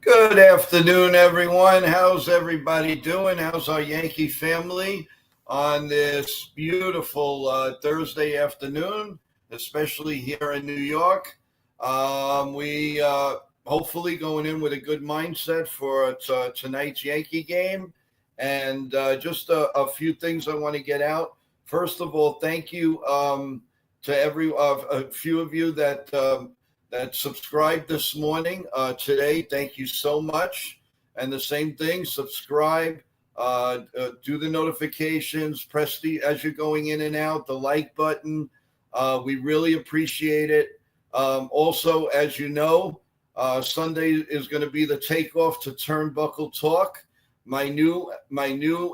Good afternoon, everyone. How's everybody doing? How's our Yankee family on this beautiful Thursday afternoon, especially here in New York? We hopefully going in with a good mindset for tonight's Yankee game. And just a few things I want to get out. First of all, thank you to a few of you that subscribed this morning, today. Thank you so much. And the same thing, subscribe, do the notifications, press as you're going in and out, the like button. We really appreciate it. Also, as you know, Sunday is going to be the takeoff to Turnbuckle Talk, my new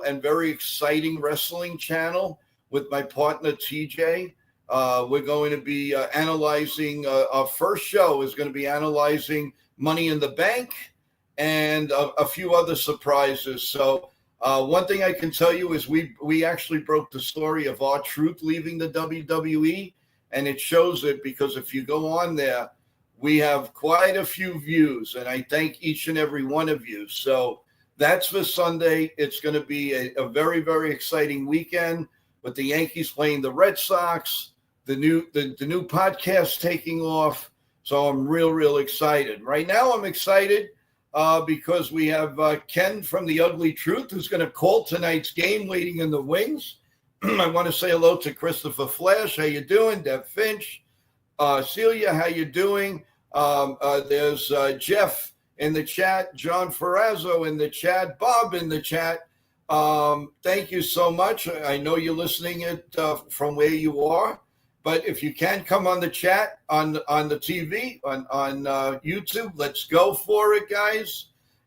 and very exciting wrestling channel with my partner TJ. We're going to be analyzing, our first show is going to be analyzing Money in the Bank and a few other surprises. So one thing I can tell you is we actually broke the story of R-Truth leaving the WWE, and it shows it because if you go on there, we have quite a few views, and I thank each and every one of you. So that's for Sunday. It's going to be a very, very exciting weekend with the Yankees playing the Red Sox. The new podcast taking off, so I'm real excited. Right now, I'm excited because we have Ken from The Ugly Truth who's going to call tonight's game, waiting in the wings. I want to say hello to Christopher Flash. How you doing? Deb Finch, Celia, how you doing? There's Jeff in the chat, John Ferrazzo in the chat, Bob in the chat. Thank you so much. I know you're listening it from where you are. But if you can come on the chat on the TV on YouTube, let's go for it, guys.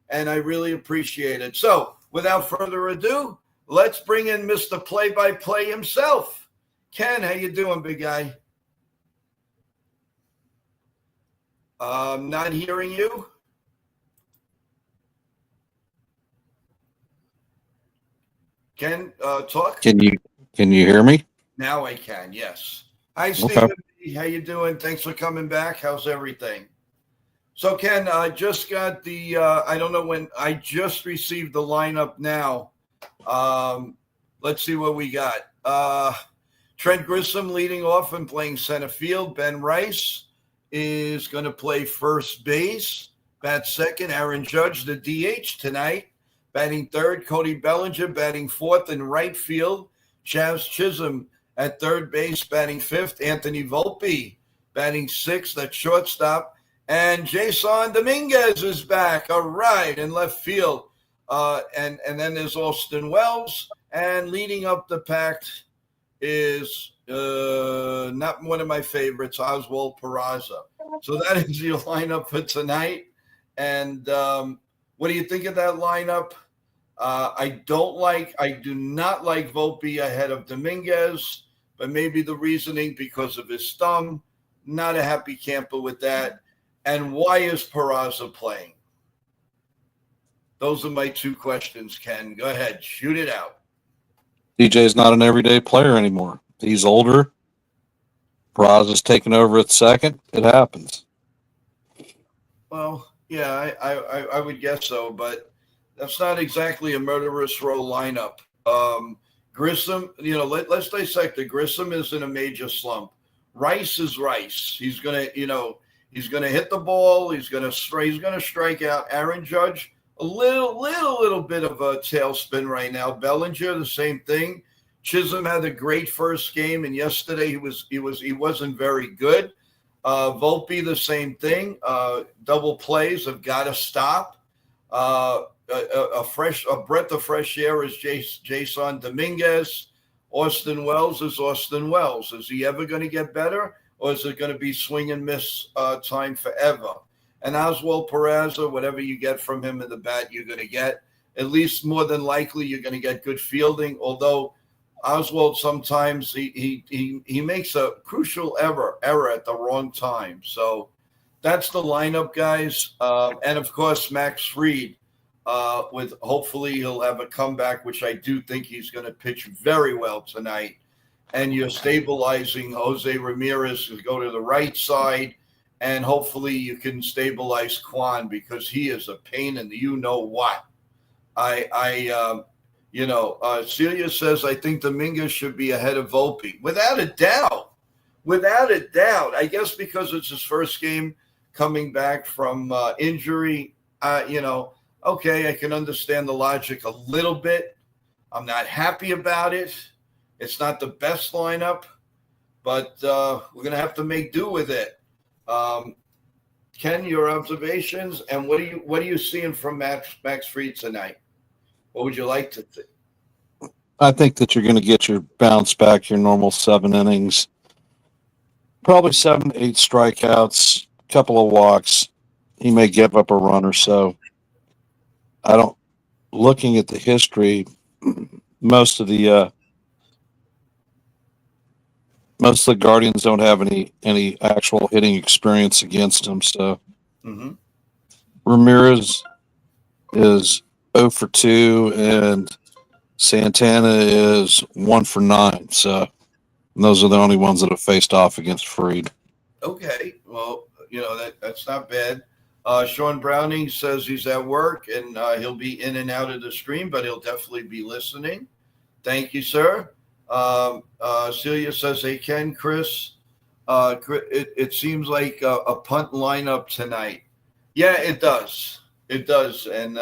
And I really appreciate it. So without further ado, let's bring in Mr. Play-by-Play himself. Ken, how you doing, big guy? Not hearing you. Ken, talk. Can you hear me? Now I can, yes. Hi, Okay. Stephen. How you doing? Thanks for coming back. How's everything? So, Ken, I just got the, I don't know when, I just received the lineup now. Let's see what we got. Trent Grissom leading off and playing center field. Ben Rice is going to play first base. Bat second. Aaron Judge, the DH tonight. Batting third. Cody Bellinger batting fourth in right field. Chaz Chisholm at third base, batting fifth. Anthony Volpe batting sixth at shortstop. And Jason Dominguez is back. All right, in left field. And then there's Austin Wells. And leading up the pack is not one of my favorites, Oswald Peraza. So that is your lineup for tonight. And what do you think of that lineup? I do not like Volpe ahead of Dominguez, but maybe the reasoning because of his thumb. Not a happy camper with that. And why is Peraza playing? Those are my two questions, Ken. Go ahead, shoot it out. DJ's not an everyday player anymore. He's older. Peraza's taking over at second. It happens. Well, yeah, I would guess so, but that's not exactly a murderous row lineup. Grissom, let's dissect it. Grissom is in a major slump. Rice is Rice. He's gonna hit the ball. He's gonna strike out. Aaron Judge, a little bit of a tailspin right now. Bellinger, the same thing. Chisholm had a great first game, and yesterday he wasn't very good. Volpe, the same thing. Double plays have got to stop. A breath of fresh air is Jason Dominguez. Austin Wells is Austin Wells. Is he ever going to get better, or is it going to be swing and miss time forever? And Oswald Peraza, whatever you get from him in the bat, you're going to get. At least more than likely, you're going to get good fielding. Although Oswald sometimes he makes a crucial error at the wrong time. So that's the lineup, guys. And of course, Max Fried. With hopefully he'll have a comeback, which I do think he's going to pitch very well tonight. And you're stabilizing Jose Ramirez to go to the right side, and hopefully you can stabilize Kwan because he is a pain in the you know what. Celia says I think Dominguez should be ahead of Volpe, without a doubt, without a doubt. I guess because it's his first game coming back from injury. Okay, I can understand the logic a little bit. I'm not happy about it. It's not the best lineup, but we're going to have to make do with it. Ken, your observations, and what are you seeing from Max Fried tonight? What would you like to see? I think that you're going to get your bounce back, your normal 7 innings, probably 7 to 8 strikeouts, a couple of walks. He may give up a run or so. Looking at the history, most of the Guardians don't have any actual hitting experience against him. So Ramirez is 0 for 2, and Santana is 1 for 9. So those are the only ones that have faced off against Fried. Okay, well, that's not bad. Sean Browning says he's at work and he'll be in and out of the stream, but he'll definitely be listening. Thank you, sir. Celia says, hey, Ken, Chris, it seems like a punt lineup tonight. Yeah, it does. It does. And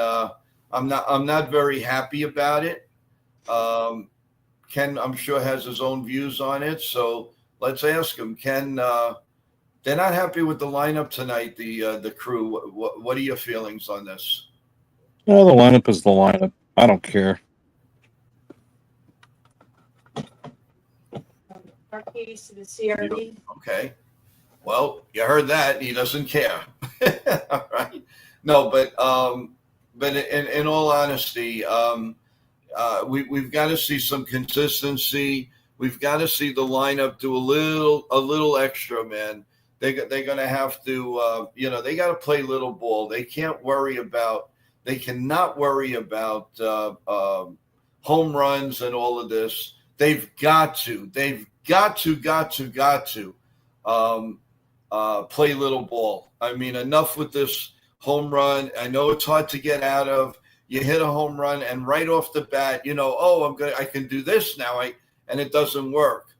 I'm not very happy about it. Ken, I'm sure, has his own views on it. So let's ask him. Ken, they're not happy with the lineup tonight, the crew. What are your feelings on this? Well, the lineup is the lineup. I don't care. Marquise to the CRV. Okay. Well, you heard that. He doesn't care. All right. No, but in all honesty, we've got to see some consistency. We've got to see the lineup do a little extra, man. They're going to have to, they got to play little ball. They cannot worry about home runs and all of this. They've got to play little ball. I mean, enough with this home run. I know it's hard to get out of. You hit a home run and right off the bat, I can do this now. And it doesn't work.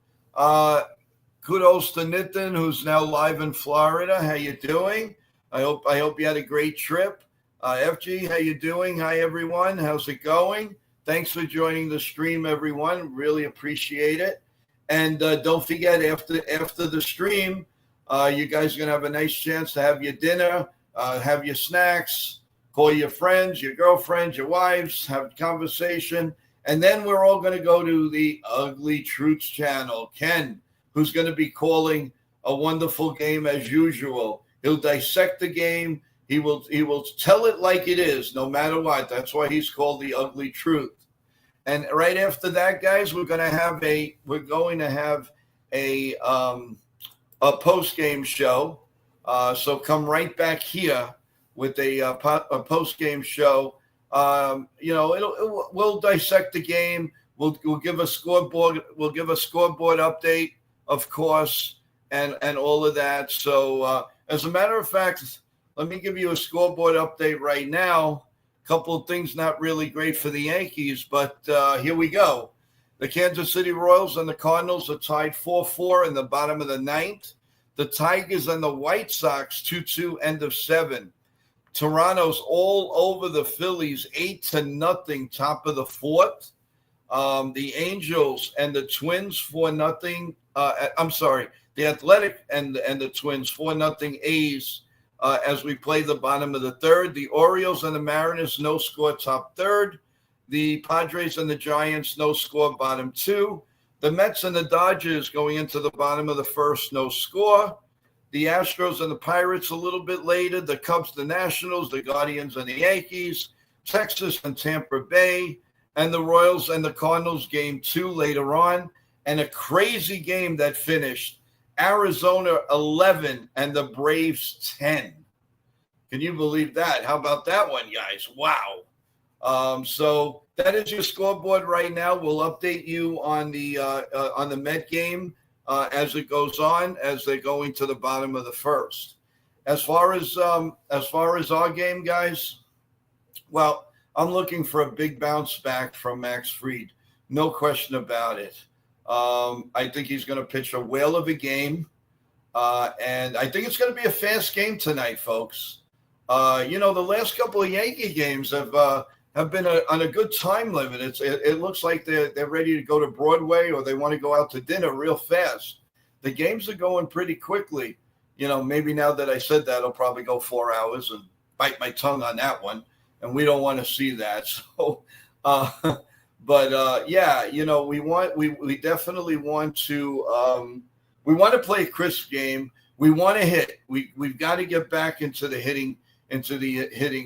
Kudos to Nitin, who's now live in Florida. How you doing? I hope you had a great trip. FG, how you doing? Hi, everyone. How's it going? Thanks for joining the stream, everyone. Really appreciate it. And don't forget, after the stream, you guys are going to have a nice chance to have your dinner, have your snacks, call your friends, your girlfriends, your wives, have a conversation. And then we're all going to go to the Ugly Truths channel. Ken, who's going to be calling a wonderful game as usual. He'll dissect the game. He will tell it like it is, no matter what. That's why he's called the Ugly Truth. And right after that, guys, we're going to have a post-game show. So come right back here with a post-game show. We'll dissect the game. We'll give a scoreboard. We'll give a scoreboard update, of course, and all of that. So as a matter of fact, let me give you a scoreboard update right now. A couple of things not really great for the Yankees, but here we go. The Kansas City Royals and the Cardinals are tied 4-4 in the bottom of the ninth. The Tigers and the White Sox 2-2, end of 7. Toronto's all over the Phillies 8-0, top of the 4th. The Angels and the Twins 4-0. The Athletic and the Twins 4-0 A's as we play the bottom of the 3rd. The Orioles and the Mariners no score, top 3rd. The Padres and the Giants no score, bottom 2. The Mets and the Dodgers going into the bottom of the 1st, no score. The Astros and the Pirates a little bit later. The Cubs, the Nationals, the Guardians and the Yankees. Texas and Tampa Bay. And the Royals and the Cardinals, game 2 later on. And a crazy game that finished. Arizona 11 and the Braves 10. Can you believe that? How about that one, guys? Wow. So that is your scoreboard right now. We'll update you on the Met game as it goes on, as they're going to the bottom of the 1st. As far as our game, guys, well, I'm looking for a big bounce back from Max Fried. No question about it. I think he's going to pitch a whale of a game. And I think it's going to be a fast game tonight, folks. The last couple of Yankee games have been on a good time limit. It looks like they're ready to go to Broadway or they want to go out to dinner real fast. The games are going pretty quickly. Maybe now that I said that, I'll probably go 4 hours and bite my tongue on that one. And we don't want to see that. So, we definitely want to. We want to play a crisp game. We want to hit. We've got to get back into the hitting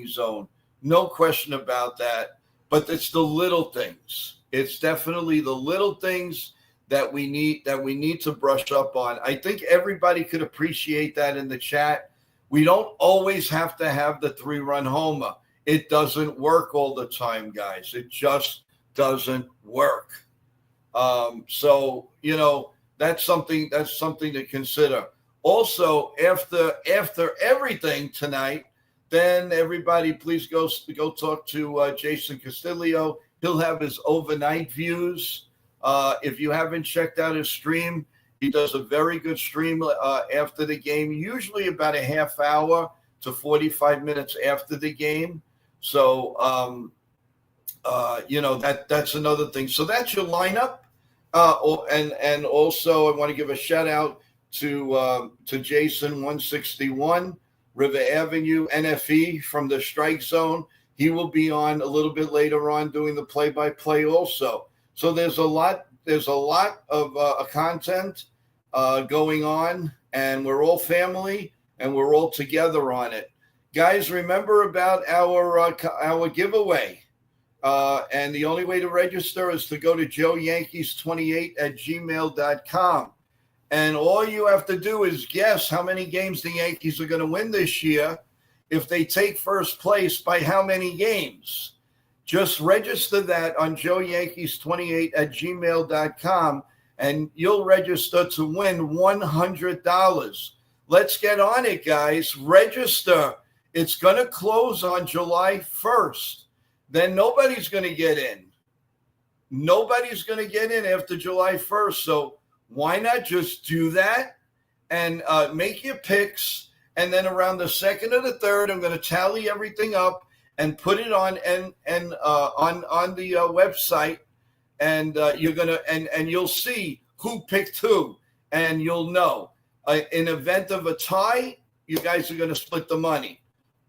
zone. No question about that. But it's the little things. It's definitely the little things that we need to brush up on. I think everybody could appreciate that in the chat. We don't always have to have the 3-run homer. It doesn't work all the time, guys. It just doesn't work. That's something to consider. Also, after everything tonight, then everybody please go talk to Jason Castillo. He'll have his overnight views. If you haven't checked out his stream, he does a very good stream after the game, usually about a half hour to 45 minutes after the game. So, that's another thing. So that's your lineup. And also I want to give a shout out to Jason 161 River Avenue NFE from the Strike Zone. He will be on a little bit later on doing the play-by-play also. So there's a lot of content going on, and we're all family and we're all together on it. Guys, remember about our giveaway. And the only way to register is to go to joeyankees28@gmail.com. And all you have to do is guess how many games the Yankees are going to win this year if they take first place by how many games. Just register that on joeyankees28@gmail.com, and you'll register to win $100. Let's get on it, guys. Register. It's going to close on July 1st. Then nobody's going to get in. Nobody's going to get in after July 1st. So why not just do that and make your picks? And then around the 2nd or the 3rd, I'm going to tally everything up and put it on on the website. And you're going to and you'll see who picked who, and you'll know. In event of a tie, you guys are going to split the money.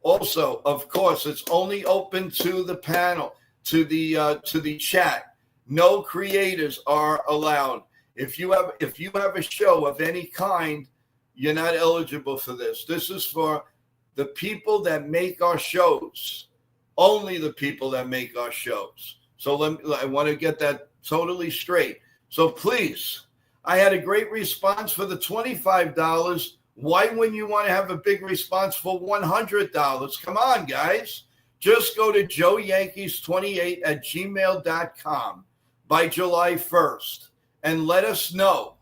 Also, of course, it's only open to the panel, to the chat. No creators are allowed. If you have a show of any kind, you're not eligible for this. This is for the people that make our shows. Only the people that make our shows. So I want to get that totally straight. So please, I had a great response for the $25. Why wouldn't you want to have a big response for $100? Come on, guys. Just go to joeyankees28@gmail.com by July 1st and let us know.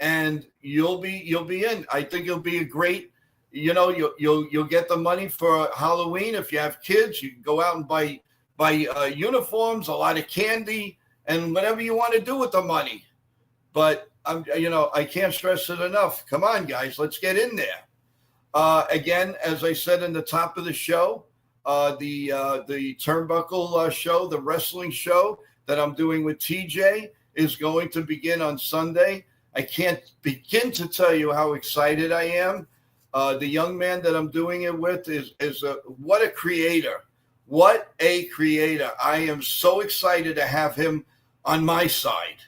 And you'll be in. I think it'll be a great, you'll get the money for Halloween. If you have kids, you can go out and buy uniforms, a lot of candy, and whatever you want to do with the money. But I can't stress it enough. Come on, guys, let's get in there. Again, as I said in the top of the show, the Turnbuckle show, the wrestling show that I'm doing with TJ is going to begin on Sunday. I can't begin to tell you how excited I am. The young man that I'm doing it with is what a creator. What a creator. I am so excited to have him on my side.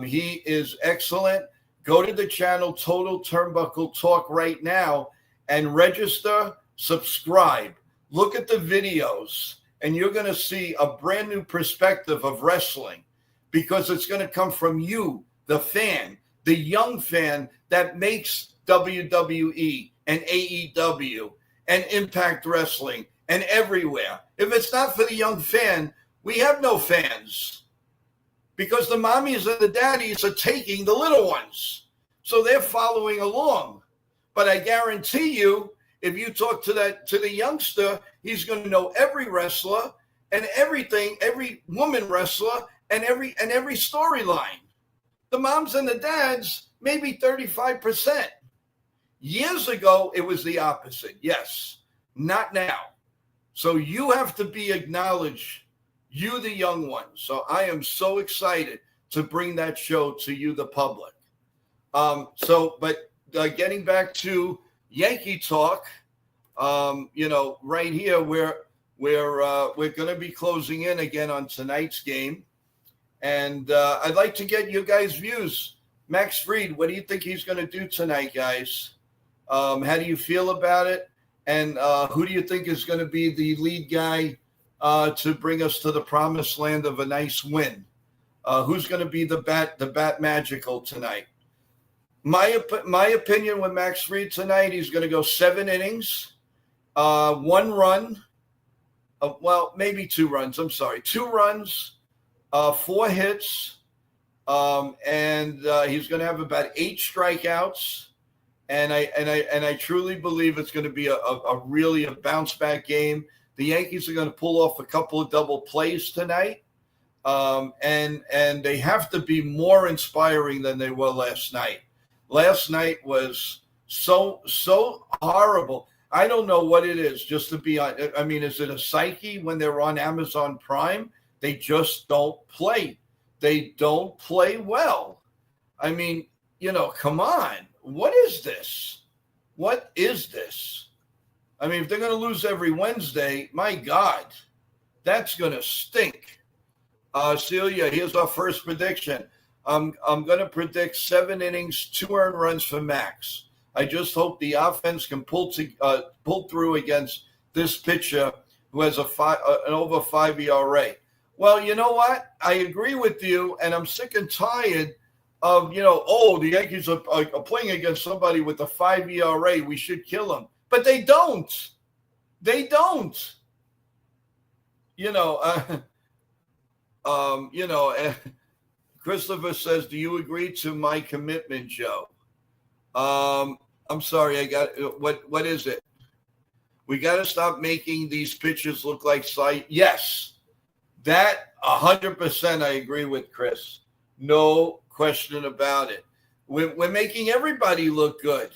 He is excellent. Go to the channel Total Turnbuckle Talk right now and register, subscribe. Look at the videos, and you're going to see a brand new perspective of wrestling, because it's going to come from you, the fan, the young fan that makes WWE and AEW and Impact Wrestling and everywhere. If it's not for the young fan, we have no fans. Because the mommies and the daddies are taking the little ones. So they're following along. But I guarantee you, if you talk to the youngster, he's going to know every wrestler and everything, every woman wrestler and every storyline. The moms and the dads, maybe 35%. Years ago, it was the opposite. Yes, not now. So you have to be acknowledged, you the young ones. So I am so excited to bring that show to you, the public. Getting back to Yankee talk, right here, we're going to be closing in again on tonight's game. And I'd like to get you guys' views. Max Fried, what do you think he's going to do tonight, guys? How do you feel about it? And who do you think is going to be the lead guy to bring us to the promised land of a nice win? Who's going to be the bat magical tonight? My opinion with Max Fried tonight, he's going to go 7 innings, 1 run, maybe 2 runs. I'm sorry, 2 runs, 4 hits, and he's going to have about 8 strikeouts. And I truly believe it's going to be a bounce back game. The Yankees are going to pull off a couple of double plays tonight, and they have to be more inspiring than they were last night. Last night was so horrible. I don't know what it is. Just to be on, I mean, is it a psyche when they're on Amazon Prime? They just don't play. They don't play well. I mean, come on. What is this? What is this? I mean, if they're going to lose every Wednesday, my God, that's going to stink. Celia, here's our first prediction. I'm going to predict 7 innings, 2 earned runs for Max. I just hope the offense can pull through against this pitcher who has an over 5 ERA. Well, you know what? I agree with you, and I'm sick and tired of, the Yankees are playing against somebody with a 5 ERA. We should kill them. But they don't. They don't. Christopher says, do you agree to my commitment, Joe? I'm sorry. What is it? We got to stop making these pitchers look like sight. Yes, that 100% I agree with Chris. No question about it. We're making everybody look good.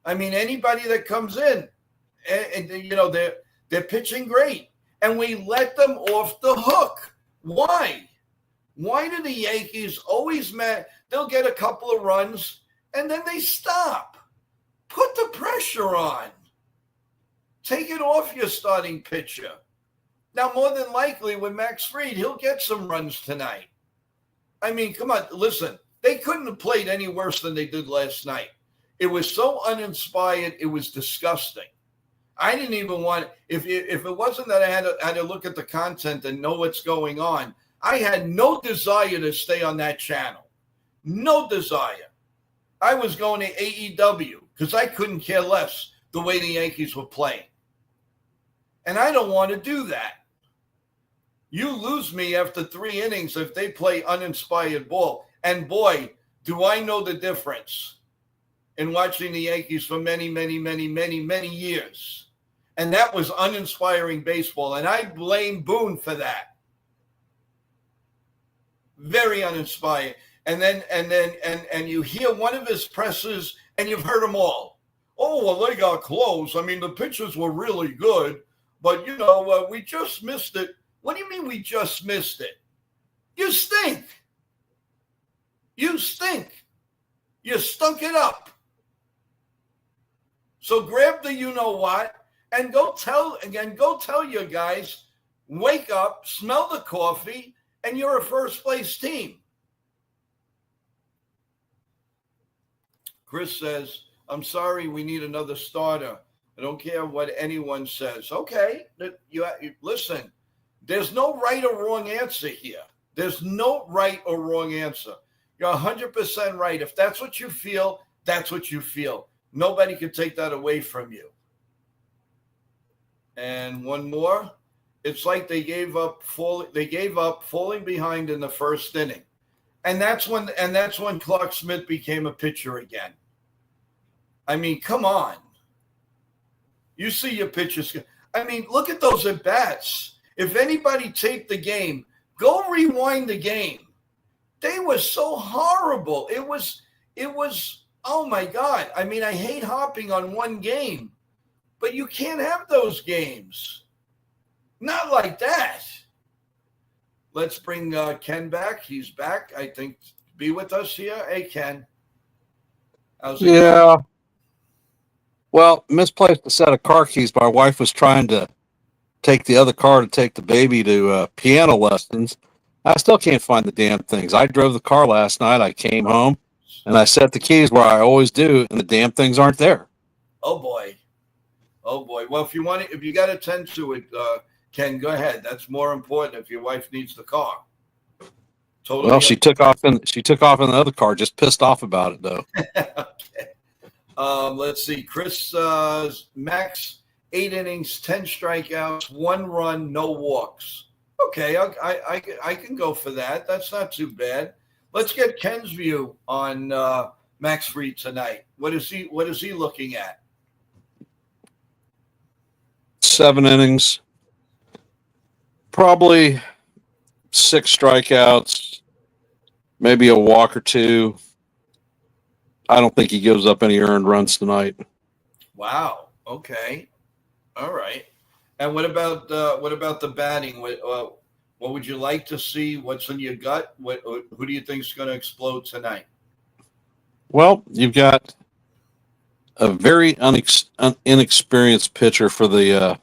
I mean, anybody that comes in, and they're pitching great, and we let them off the hook. Why? Why do the Yankees always they'll get a couple of runs and then they stop? Put the pressure on. Take it off your starting pitcher. Now, more than likely with Max Fried, he'll get some runs tonight. I mean, come on, listen. They couldn't have played any worse than they did last night. It was so uninspired. It was disgusting. I didn't even want, if it wasn't that I had to look at the content and know what's going on, I had no desire to stay on that channel. No desire. I was going to AEW because I couldn't care less the way the Yankees were playing. And I don't want to do that. You lose me after 3 innings if they play uninspired ball. And boy, do I know the difference in watching the Yankees for many, many, many, many, many years. And that was uninspiring baseball. And I blame Boone for that. Very uninspired. And then you hear one of his presses and you've heard them all. Oh, well, they got close. I mean, the pitchers were really good, but we just missed it. What do you mean we just missed it? You stink. You stink. You stunk it up. So grab the you-know-what and go tell your guys, wake up, smell the coffee, and you're a first-place team. Chris says, I'm sorry, we need another starter. I don't care what anyone says. Okay, listen, there's no right or wrong answer here. There's no right or wrong answer. You're 100% right. If that's what you feel, that's what you feel. Nobody can take that away from you. And one more. It's like they gave up falling behind in the first inning. And that's when Clark Smith became a pitcher again. I mean, come on. You see your pitchers. I mean, look at those at bats. If anybody taped the game, go rewind the game. They were so horrible. It was, oh my God. I mean, I hate hopping on one game, but you can't have those games. Not like that. Let's bring Ken back. He's back, I think, to be with us here. Hey, Ken. How's it going? Yeah. Well, misplaced a set of car keys. My wife was trying to take the other car to take the baby to piano lessons. I still can't find the damn things. I drove the car last night. I came home and I set the keys where I always do, and the damn things aren't there. Oh boy. Oh boy. Well, if you got to tend to it, Ken, go ahead. That's more important if your wife needs the car. Totally. Well, she took off in the other car. Just pissed off about it though. Okay. Let's see. Chris Max, 8 innings, 10 strikeouts, 1 run, no walks. Okay, I can go for that. That's not too bad. Let's get Ken's view on Max Fried tonight. What is he looking at? 7 innings, probably 6 strikeouts, maybe a walk or 2. I don't think he gives up any earned runs tonight. Wow. Okay. All right. And what about the batting? What would you like to see? What's in your gut? Who do you think is going to explode tonight? Well, you've got a very inexperienced pitcher for the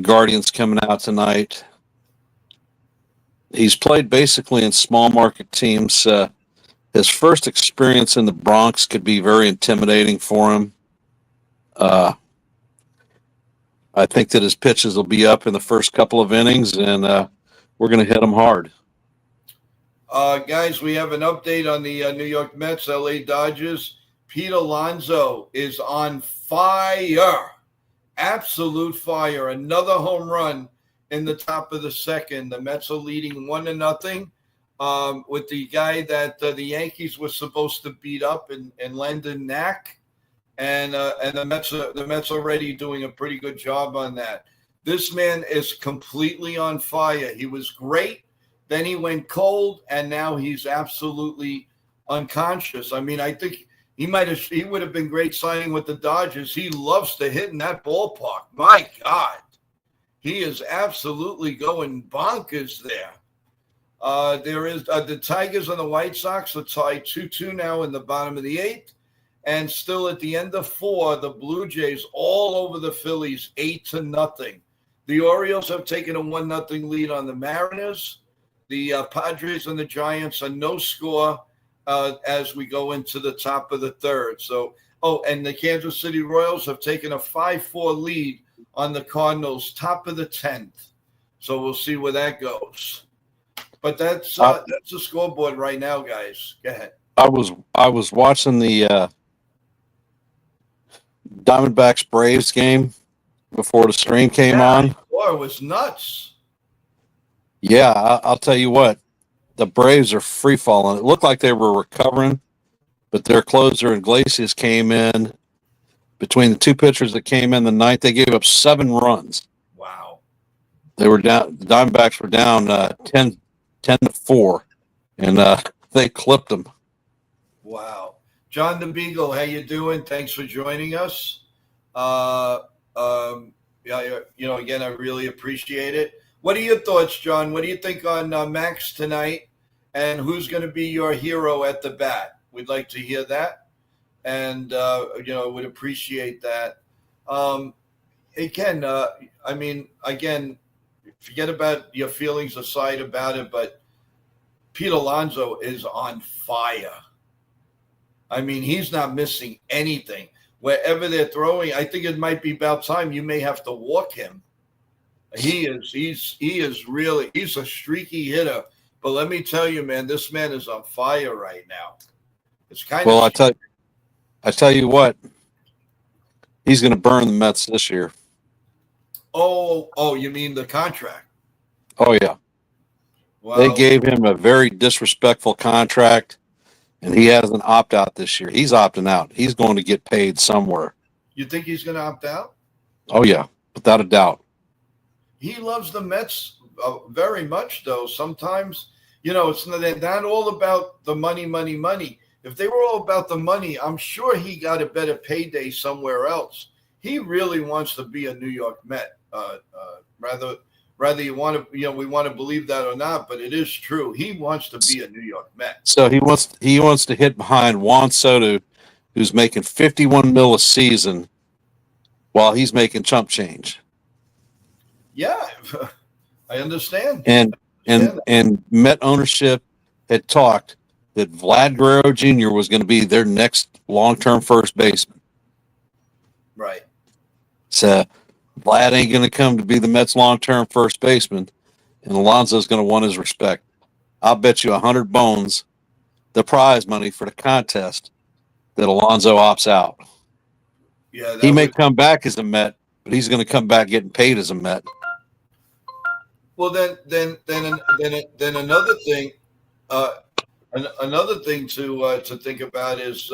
Guardians coming out tonight. He's played basically in small market teams. His first experience in the Bronx could be very intimidating for him. I think that his pitches will be up in the first couple of innings, and we're going to hit him hard. Guys, we have an update on the New York Mets, LA Dodgers. Pete Alonso is on fire. Absolute fire. Another home run in the top of the second. The Mets are leading 1-0 with the guy that the Yankees were supposed to beat up in Landon Knack. And the Mets are already doing a pretty good job on that. This man is completely on fire. He was great. Then he went cold, and now he's absolutely unconscious. I mean, I think he would have been great signing with the Dodgers. He loves to hit in that ballpark. My God, he is absolutely going bonkers there. There is the Tigers and the White Sox are tied 2-2 now in the bottom of the 8th. And still at the end of 4, the Blue Jays all over the Phillies, 8-0. The Orioles have taken a 1-0 lead on the Mariners. The Padres and the Giants are no score as we go into the top of the 3rd. So, and the Kansas City Royals have taken a 5-4 lead on the Cardinals, top of the 10th. So we'll see where that goes. But that's the scoreboard right now, guys. Go ahead. I was watching the Diamondbacks Braves game before the stream came on. Boy, it was nuts. Yeah, I'll tell you what, the Braves are free falling. It looked like they were recovering, but their closer Iglesias came in. Between the 2 pitchers that came in the ninth, they gave up 7 runs. Wow. They were down. The Diamondbacks were down 10-4, and they clipped them. Wow. John the Beagle, how you doing? Thanks for joining us. Yeah, again, I really appreciate it. What are your thoughts, John? What do you think on Max tonight? And who's going to be your hero at the bat? We'd like to hear that. And, would appreciate that. Again, I mean, again, forget about your feelings aside about it, but Pete Alonso is on fire. I mean, he's not missing anything. Wherever they're throwing, I think it might be about time you may have to walk him. He's a streaky hitter. But let me tell you, man, this man is on fire right now. It's kind Well, of I tell you what, he's going to burn the Mets this year. Oh, you mean the contract? Oh yeah. Wow. They gave him a very disrespectful contract. and he has an opt out this year. He's opting out. He's going to get paid somewhere. You think he's going to opt out? Oh yeah, without a doubt. He loves the Mets very much, though. Sometimes, it's not all about the money, money, money. If they were all about the money, I'm sure he got a better payday somewhere else. He really wants to be a New York Met. Rather you want to, we want to believe that or not, but it is true. He wants to be a New York Met. So he wants to hit behind Juan Soto, who's making $51 million a season, while he's making chump change. Yeah, I understand. And Met ownership had talked that Vlad Guerrero Jr. was going to be their next long-term first baseman. Right. So Vlad ain't going to come to be the Mets' long-term first baseman, and Alonso's going to want his respect. I'll bet you 100 bones the prize money for the contest that Alonso opts out. Yeah, he may come back as a Met, but he's going to come back getting paid as a Met. Well, then another thing, to think about is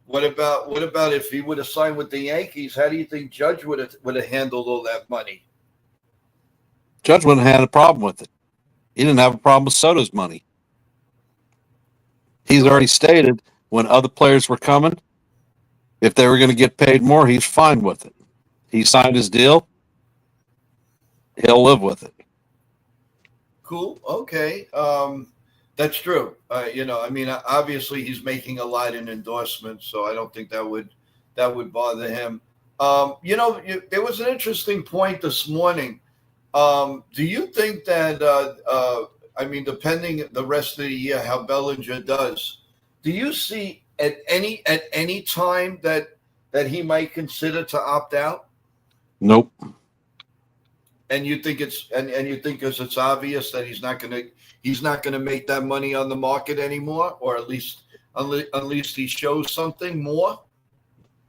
what about if he would have signed with the Yankees? How do you think Judge would have handled all that money? Judge wouldn't have had a problem with it. He didn't have a problem with Soto's money. He's already stated when other players were coming, if they were going to get paid more, he's fine with it. He signed his deal. He'll live with it. Cool. Okay. That's true. Obviously he's making a lot in endorsements, so I don't think that would bother him. There was an interesting point this morning. Do you think that, depending the rest of the year, how Bellinger does, do you see at any time that he might consider to opt out? Nope. And you think it's obvious that he's not going to make that money on the market anymore, or at least he shows something more?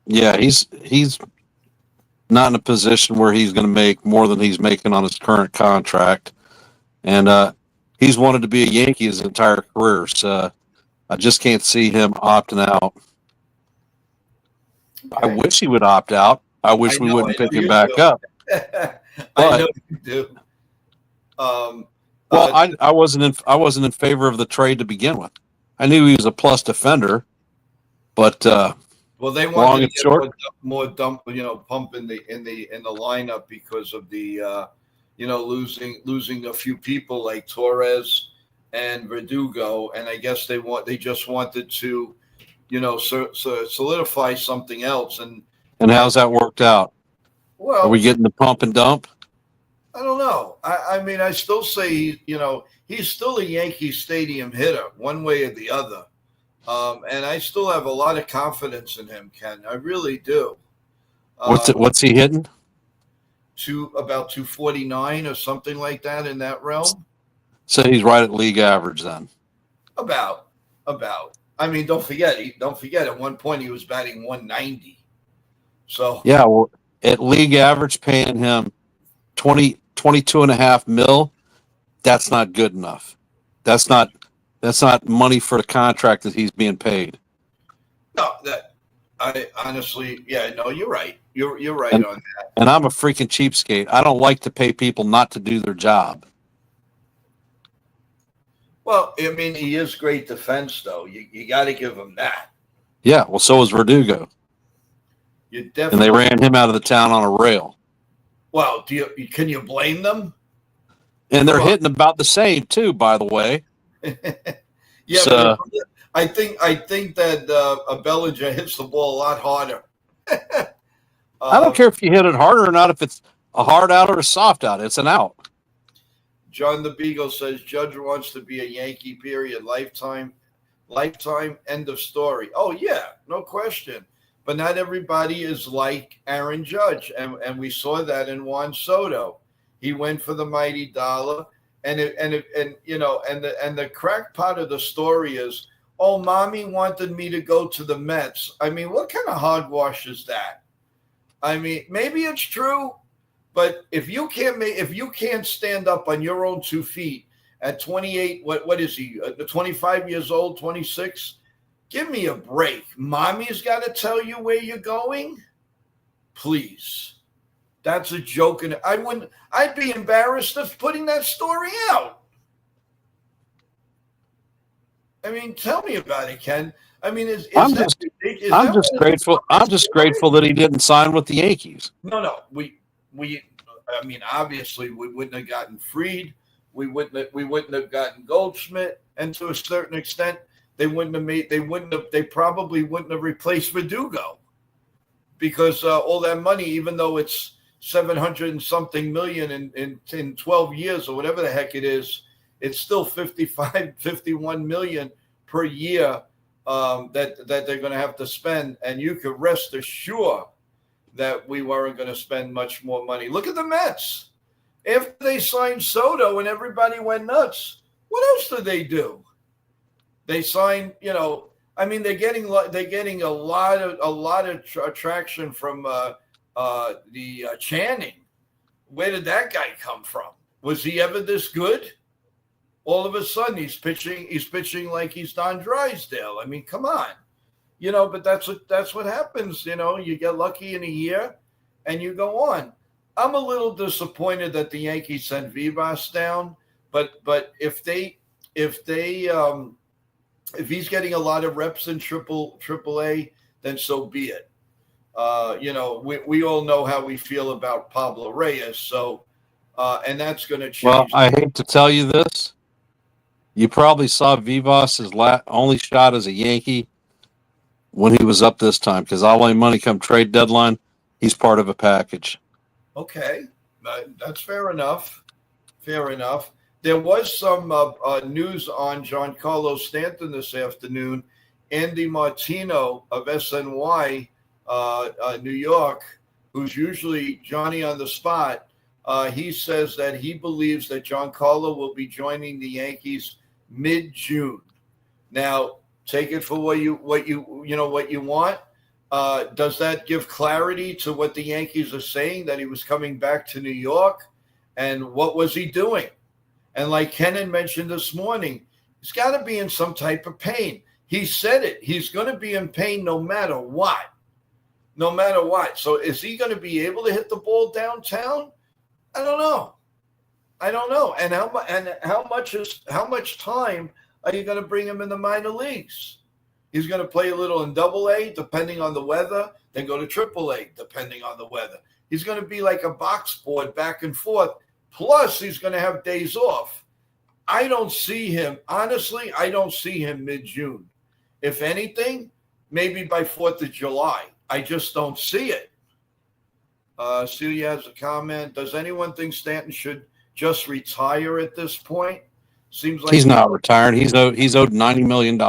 Yeah, he's not in a position where he's going to make more than he's making on his current contract, and he's wanted to be a Yankee his entire career. So I just can't see him opting out. Okay. I wish he would opt out. I wish we wouldn't pick him back up. I know you do. I wasn't in favor of the trade to begin with. I knew he was a plus defender, but they wanted to get more pump in the lineup because of the losing a few people like Torres and Verdugo, and I guess they just wanted to solidify something else. And how's that worked out? Well, are we getting the pump and dump? I don't know. I still say, he's still a Yankee Stadium hitter one way or the other. And I still have a lot of confidence in him, Ken. I really do. What's he hitting? About 249 or something like that, in that realm. So he's right at league average then. About. Don't forget at one point he was batting 190. So yeah, well, at league average, paying him 22.5 million, that's not good enough. That's not money for the contract that he's being paid. No, I honestly, you're right. You're right on that. And I'm a freaking cheapskate. I don't like to pay people not to do their job. Well, he is great defense, though. You got to give him that. Yeah, well, so is Verdugo. And they ran him out of the town on a rail. Well, can you blame them? And they're hitting about the same too, by the way. Yeah, so, I think that Bellinger hits the ball a lot harder. I don't care if you hit it harder or not. If it's a hard out or a soft out, it's an out. John the Beagle says Judge wants to be a Yankee. Period. Lifetime. End of story. Oh yeah, no question. But not everybody is like Aaron Judge, and we saw that in Juan Soto. He went for the mighty dollar, and the crackpot of the story is, oh, mommy wanted me to go to the Mets. What kind of hogwash is that? Maybe it's true, but if you can't stand up on your own 2 feet at 28, what is he? 25 years old, 26? Give me a break. Mommy's got to tell you where you're going? Please. That's a joke. And I'd be embarrassed of putting that story out. I mean, tell me about it, Ken. I mean, I'm just grateful. I'm just grateful that he didn't sign with the Yankees. No. I mean, obviously, we wouldn't have gotten Fried. We wouldn't have gotten Goldschmidt, and to a certain extent, they probably wouldn't have replaced Verdugo, because all that money, even though it's 700 and something million in 12 years or whatever the heck it is, it's still 51 million per year that they're going to have to spend. And you could rest assured that we weren't going to spend much more money. Look at the Mets. After they signed Soto and everybody went nuts, what else did they do? They signed, I mean, they're getting a lot of traction from the Channing. Where did that guy come from? Was he ever this good? All of a sudden, he's pitching like he's Don Drysdale. I mean, come on, But that's what happens. You get lucky in a year, and you go on. I'm a little disappointed that the Yankees sent Vivas down, but if he's getting a lot of reps in AAA, then so be it. We all know how we feel about Pablo Reyes, so and that's going to change. Well, I hate to tell you this. You probably saw Vivas' only shot as a Yankee when he was up this time, because all the money come trade deadline, he's part of a package. Okay, that's fair enough. Fair enough. There was some news on Giancarlo Stanton this afternoon. Andy Martino of SNY, New York, who's usually Johnny on the spot, he says that he believes that Giancarlo will be joining the Yankees mid-June. Now, take it for what you want. Does that give clarity to what the Yankees are saying, that he was coming back to New York? And what was he doing? And like Kenan mentioned this morning, he's got to be in some type of pain. He said it. He's going to be in pain no matter what. No matter what. So is he going to be able to hit the ball downtown? I don't know. And how much time are you going to bring him in the minor leagues? He's going to play a little in AA, depending on the weather, then go to AAA, depending on the weather. He's going to be like a box board back and forth. Plus, he's going to have days off. I don't see him. Honestly, I don't see him mid-June. If anything, maybe by 4th of July. I just don't see it. Celia has a comment. Does anyone think Stanton should just retire at this point? Seems like he's not retired. He's owed $90 million.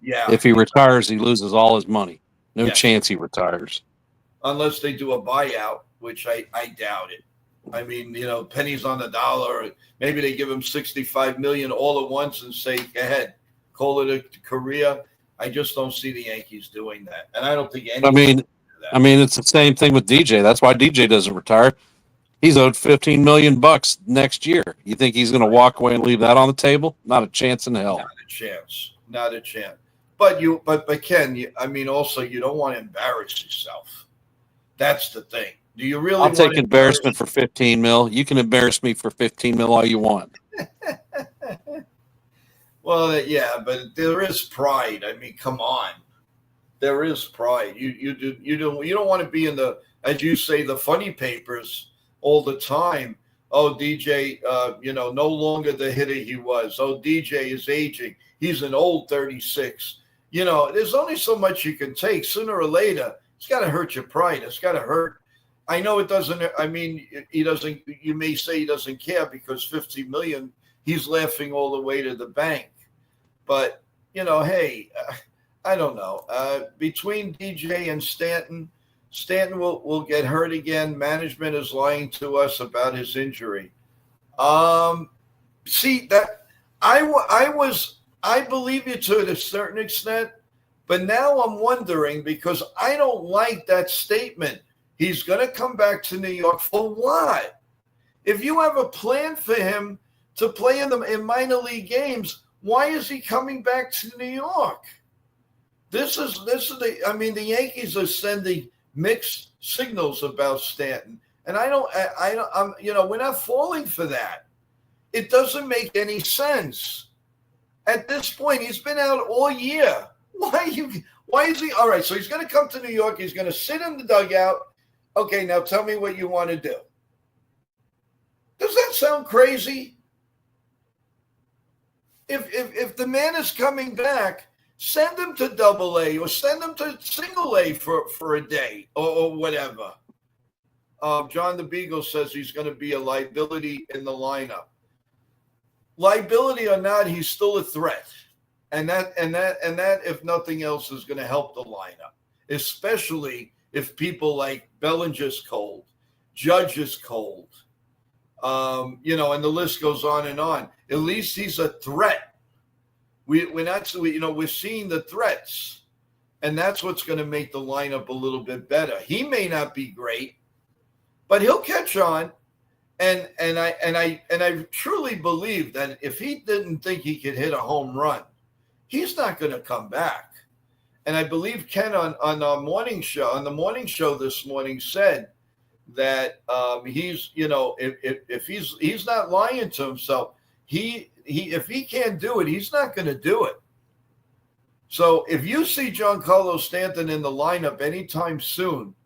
Yeah. If he retires, he loses all his money. No chance he retires. Unless they do a buyout, which I doubt it. I mean, pennies on the dollar. Maybe they give him $65 million all at once and say, go ahead, call it a career. I just don't see the Yankees doing that. And I don't think any. I mean, it's the same thing with DJ. That's why DJ doesn't retire. He's owed $15 million next year. You think he's going to walk away and leave that on the table? Not a chance in hell. Not a chance. But Ken, also you don't want to embarrass yourself. That's the thing. Do you really? I'll take embarrassment for 15 mil. You can embarrass me for 15 mil all you want. Well, yeah, but there is pride. I mean, come on. There is pride. You don't want to be in the, as you say, the funny papers all the time. Oh, DJ, no longer the hitter he was. Oh, DJ is aging. He's an old 36. There's only so much you can take. Sooner or later, it's got to hurt your pride. It's got to hurt. I know it doesn't. I mean, he doesn't. You may say he doesn't care because $50 million, he's laughing all the way to the bank. But hey, I don't know. Between DJ and Stanton will get hurt again. Management is lying to us about his injury. See that I believe you to a certain extent, but now I'm wondering because I don't like that statement. He's going to come back to New York for what? If you have a plan for him to play in minor league games, why is he coming back to New York? the Yankees are sending mixed signals about Stanton, and we're not falling for that. It doesn't make any sense. At this point, he's been out all year. Why is he all right? So he's going to come to New York. He's going to sit in the dugout. Okay, now tell me what you want to do. Does that sound crazy? If the man is coming back, send him to Double A or send him to Single A for a day or whatever. John the Beagle says he's going to be a liability in the lineup. Liability or not, he's still a threat, and that, if nothing else, is going to help the lineup, especially if people like Bellinger's cold, Judge is cold, and the list goes on and on. At least he's a threat. We're seeing the threats, and that's what's going to make the lineup a little bit better. He may not be great, but he'll catch on. And I truly believe that if he didn't think he could hit a home run, he's not going to come back. And I believe Ken on the morning show this morning said that he's, if he's not lying to himself, if he can't do it, he's not going to do it. So if you see Giancarlo Stanton in the lineup anytime soon,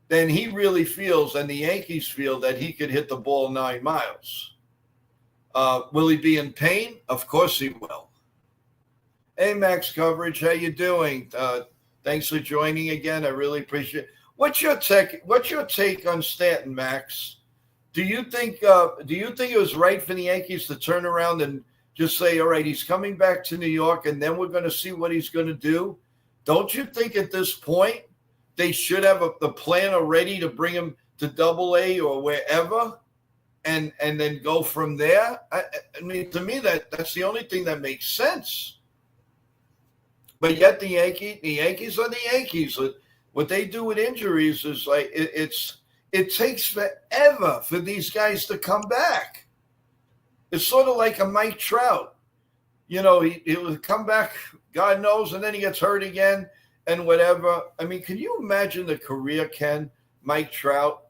then he really feels, and the Yankees feel, that he could hit the ball 9 miles. Will he be in pain? Of course he will. Hey, Max Coverage, how you doing? Thanks for joining again. I really appreciate it. What's your take on Stanton, Max? Do you think it was right for the Yankees to turn around and just say, all right, he's coming back to New York, and then we're going to see what he's going to do? Don't you think at this point they should have the plan already to bring him to Double A or wherever, and then go from there? I mean, to me, that's the only thing that makes sense. But yet the Yankees are the Yankees. What they do with injuries is like it takes forever for these guys to come back. It's sort of like a Mike Trout. He'll come back, God knows, and then he gets hurt again. And whatever. I mean, can you imagine the career Mike Trout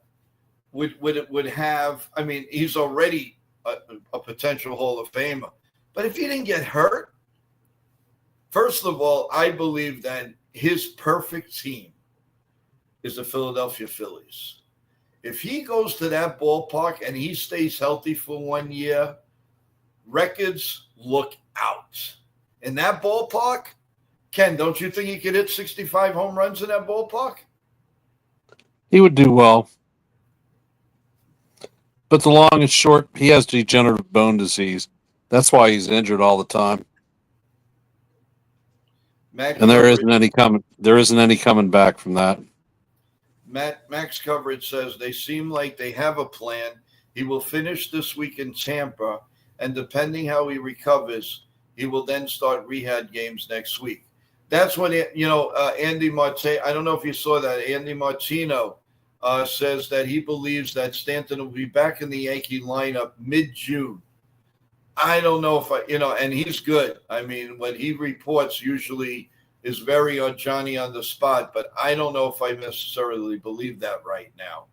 would have? I mean, he's already a potential Hall of Famer. But if he didn't get hurt, first of all, I believe that his perfect team is the Philadelphia Phillies. If he goes to that ballpark and he stays healthy for 1 year, records look out. In that ballpark, Ken, don't you think he could hit 65 home runs in that ballpark? He would do well. But the long and short, he has degenerative bone disease. That's why he's injured all the time. And there isn't any coming back from that. Max Coverage says they seem like they have a plan. He will finish this week in Tampa, and depending how he recovers, he will then start rehab games next week. That's when, Andy Marte, I don't know if you saw that, Andy Martino says that he believes that Stanton will be back in the Yankee lineup mid-June. I don't know if and he's good. I mean, what he reports usually is very Johnny on the spot, but I don't know if I necessarily believe that right now.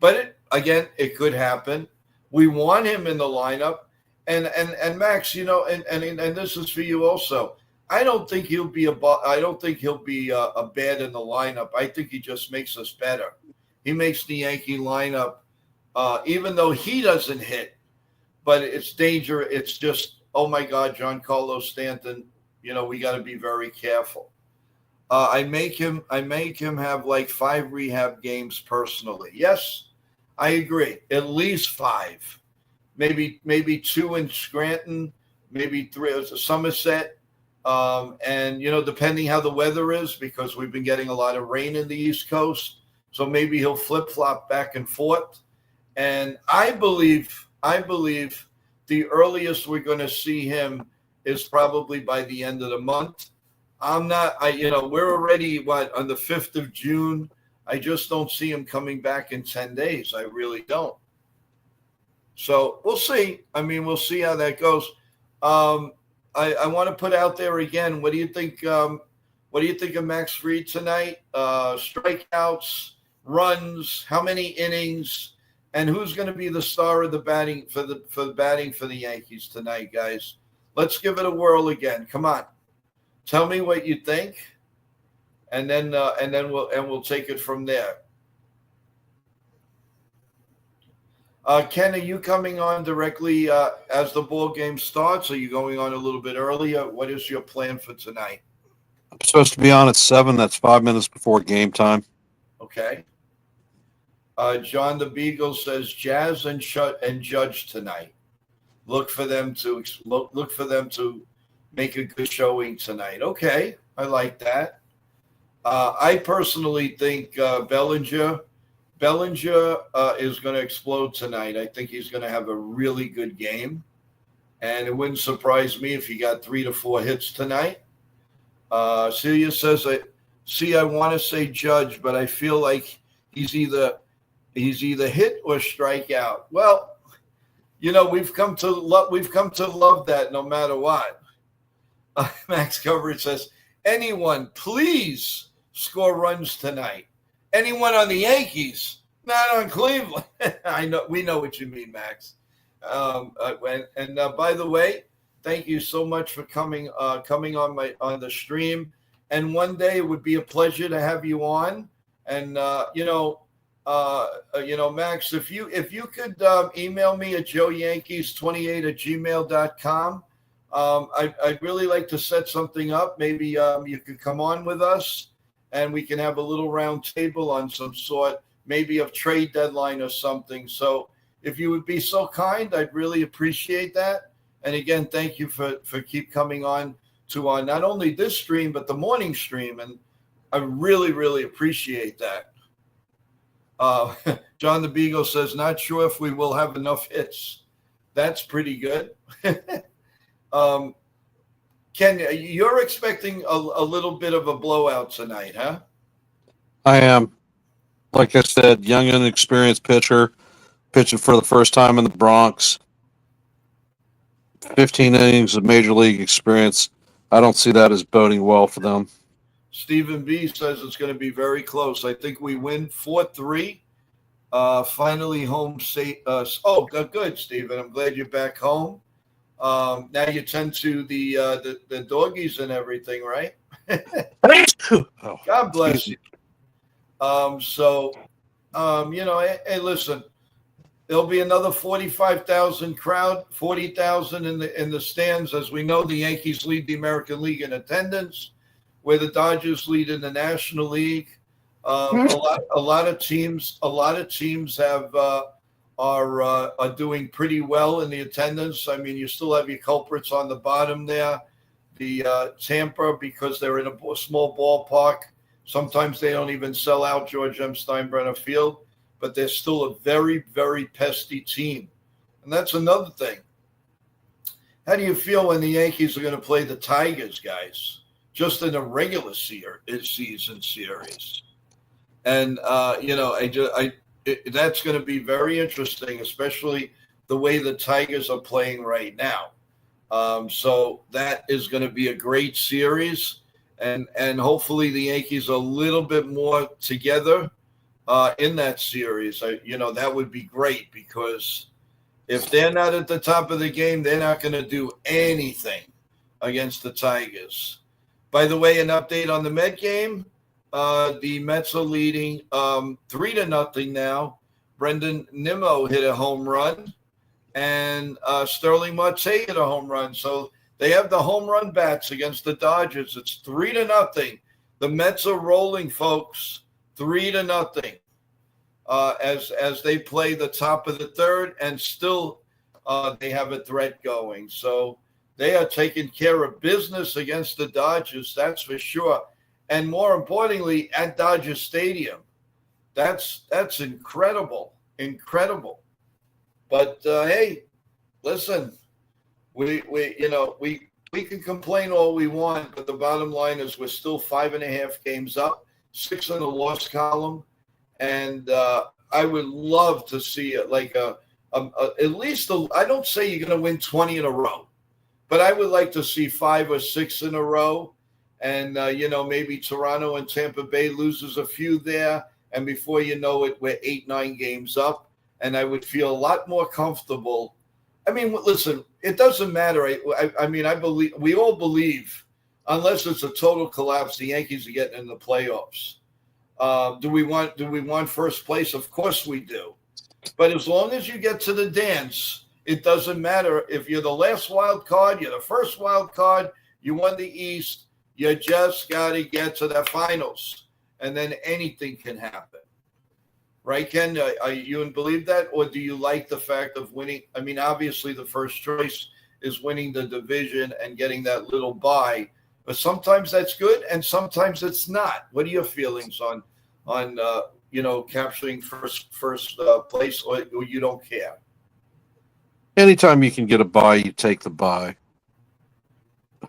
But it could happen. We want him in the lineup. And Max, and this is for you also. I don't think he'll be a bad in the lineup. I think he just makes us better. He makes the Yankee lineup, even though he doesn't hit, but it's danger. It's just, oh my God, Giancarlo Stanton. We got to be very careful. I make him have like 5 rehab games personally. Yes, I agree. At least 5, maybe 2 in Scranton, maybe 3 at Somerset. And depending how the weather is, because we've been getting a lot of rain in the East Coast, so maybe he'll flip-flop back and forth. And I believe the earliest we're going to see him is probably by the end of the month. We're already on the 5th of June. I just don't see him coming back in 10 days. I really don't. So we'll see. I mean, we'll see how that goes. I want to put out there again. What do you think? What do you think of Max Fried tonight? Strikeouts, runs, how many innings, and who's going to be the star of the batting for the Yankees tonight, guys? Let's give it a whirl again. Come on, tell me what you think, and then we'll take it from there. Ken, are you coming on directly as the ball game starts? Are you going on a little bit earlier? What is your plan for tonight? I'm supposed to be on at 7. That's 5 minutes before game time. Okay. John the Beagle says Jazz and Judge tonight. Look for them to make a good showing tonight. Okay, I like that. I personally think Bellinger is going to explode tonight. I think he's going to have a really good game, and it wouldn't surprise me if he got 3 to 4 hits tonight. Celia says, I want to say Judge, but I feel like he's either hit or strike out. Well, we've come to love that no matter what. Max Coverage says, anyone, please score runs tonight. Anyone on the Yankees, not on Cleveland. We know what you mean, Max. And by the way, thank you so much for coming on the stream. And one day it would be a pleasure to have you on. And Max, if you could email me at joeyankees28@gmail.com. I'd really like to set something up. Maybe you could come on with us, and we can have a little round table on some sort, maybe a trade deadline or something. So if you would be so kind, I'd really appreciate that. And again, thank you for keep coming on not only this stream, but the morning stream. And I really, really appreciate that. John the Beagle says, not sure if we will have enough hits. That's pretty good. Ken, you're expecting a little bit of a blowout tonight, huh? I am. Like I said, young and inexperienced pitcher, pitching for the first time in the Bronx. 15 innings of major league experience. I don't see that as boding well for them. Stephen B says it's going to be very close. I think we win 4-3. Finally home safe. Good, Stephen. I'm glad you're back home. Now you tend to the doggies and everything, right? God bless you. Hey, listen, there'll be another 45,000 crowd, 40,000 in the stands. As we know, the Yankees lead the American League in attendance, where the Dodgers lead in the National League. A lot of teams are doing pretty well in the attendance. I mean, you still have your culprits on the bottom there. The Tampa, because they're in a small ballpark, sometimes they don't even sell out George M. Steinbrenner Field, but they're still a very, very pesky team. And that's another thing. How do you feel when the Yankees are going to play the Tigers, guys, just in a regular season series? And, that's going to be very interesting, especially the way the Tigers are playing right now. So that is going to be a great series. And hopefully the Yankees are a little bit more together in that series. That would be great, because if they're not at the top of the game, they're not going to do anything against the Tigers. By the way, an update on the Met game. The Mets are leading 3-0 now. Brendan Nimmo hit a home run, and Sterling Marte hit a home run. So they have the home run bats against the Dodgers. It's 3-0. The Mets are rolling, folks. 3-0 as they play the top of the third, and still they have a threat going. So they are taking care of business against the Dodgers, that's for sure. And more importantly, at Dodger Stadium. That's incredible. But hey, listen, we can complain all we want, but the bottom line is we're still 5.5 games up, 6 in the loss column, and I would love to see it like at least I don't say you're going to win 20 in a row, but I would like to see 5 or 6 in a row. And, maybe Toronto and Tampa Bay loses a few there. And before you know it, we're 8-9 games up. And I would feel a lot more comfortable. I mean, listen, it doesn't matter. I believe we all believe, unless it's a total collapse, the Yankees are getting in the playoffs. Do we want first place? Of course we do. But as long as you get to the dance, it doesn't matter if you're the last wild card, you're the first wild card, you won the East. You just got to get to the finals, and then anything can happen. Right, Ken? You believe that, or do you like the fact of winning? I mean, obviously the first choice is winning the division and getting that little bye, but sometimes that's good and sometimes it's not. What are your feelings on capturing first place, or you don't care? Anytime you can get a bye, you take the bye.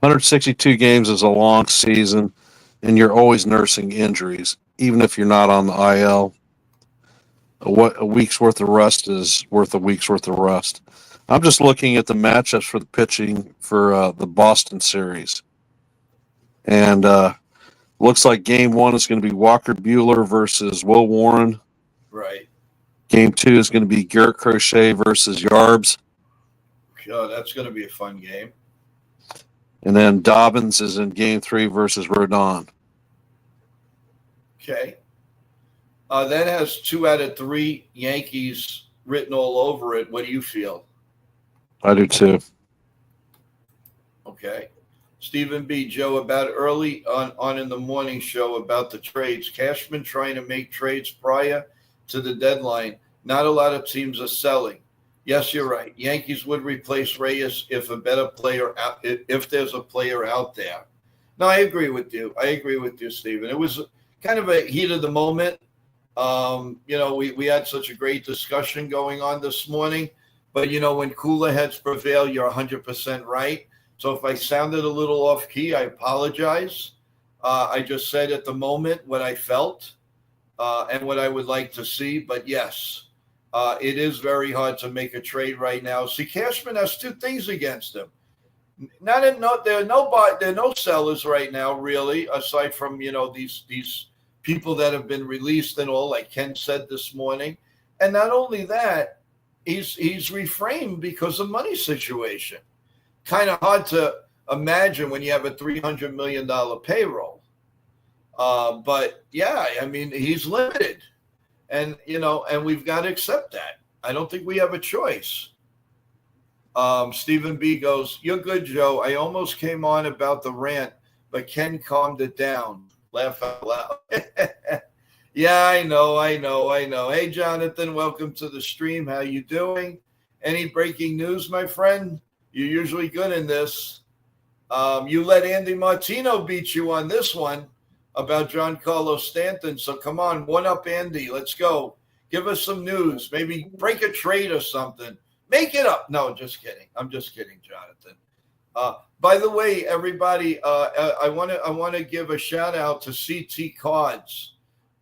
162 games is a long season, and you're always nursing injuries, even if you're not on the IL. A week's worth of rest is worth a week's worth of rest. I'm just looking at the matchups for the pitching for the Boston series. And looks like game 1 is going to be Walker Buehler versus Will Warren. Right. Game 2 is going to be Garrett Crochet versus Yarbs. Oh, that's going to be a fun game. And then Dobbins is in game 3 versus Rodon. Okay. That has 2 out of 3 Yankees written all over it. What do you feel? I do too. Okay. Stephen B. Joe, about early on in the morning show about the trades. Cashman trying to make trades prior to the deadline. Not a lot of teams are selling. Yes, you're right. Yankees would replace Reyes if if there's a player out there. No, I agree with you. Stephen. It was kind of a heat of the moment. We had such a great discussion going on this morning, but when cooler heads prevail, you're 100% right. So if I sounded a little off key, I apologize. I just said at the moment what I felt and what I would like to see. But yes, it is very hard to make a trade right now. See, Cashman has 2 things against him. There are no sellers right now, really, aside from these people that have been released and all, like Ken said this morning. And not only that, he's refrained because of money situation. Kind of hard to imagine when you have a $300 million payroll. But yeah, I mean, he's limited. And, and we've got to accept that. I don't think we have a choice. Stephen B goes, "You're good, Joe. I almost came on about the rant, but Ken calmed it down." Laugh out loud. Yeah, I know. Hey, Jonathan, welcome to the stream. How you doing? Any breaking news, my friend? You're usually good in this. You let Andy Martino beat you on this one about Giancarlo Stanton. So come on, one up, Andy. Let's go. Give us some news. Maybe break a trade or something. Make it up. No, just kidding. I'm just kidding, Jonathan. By the way, everybody, I want to give a shout out to CT Cards.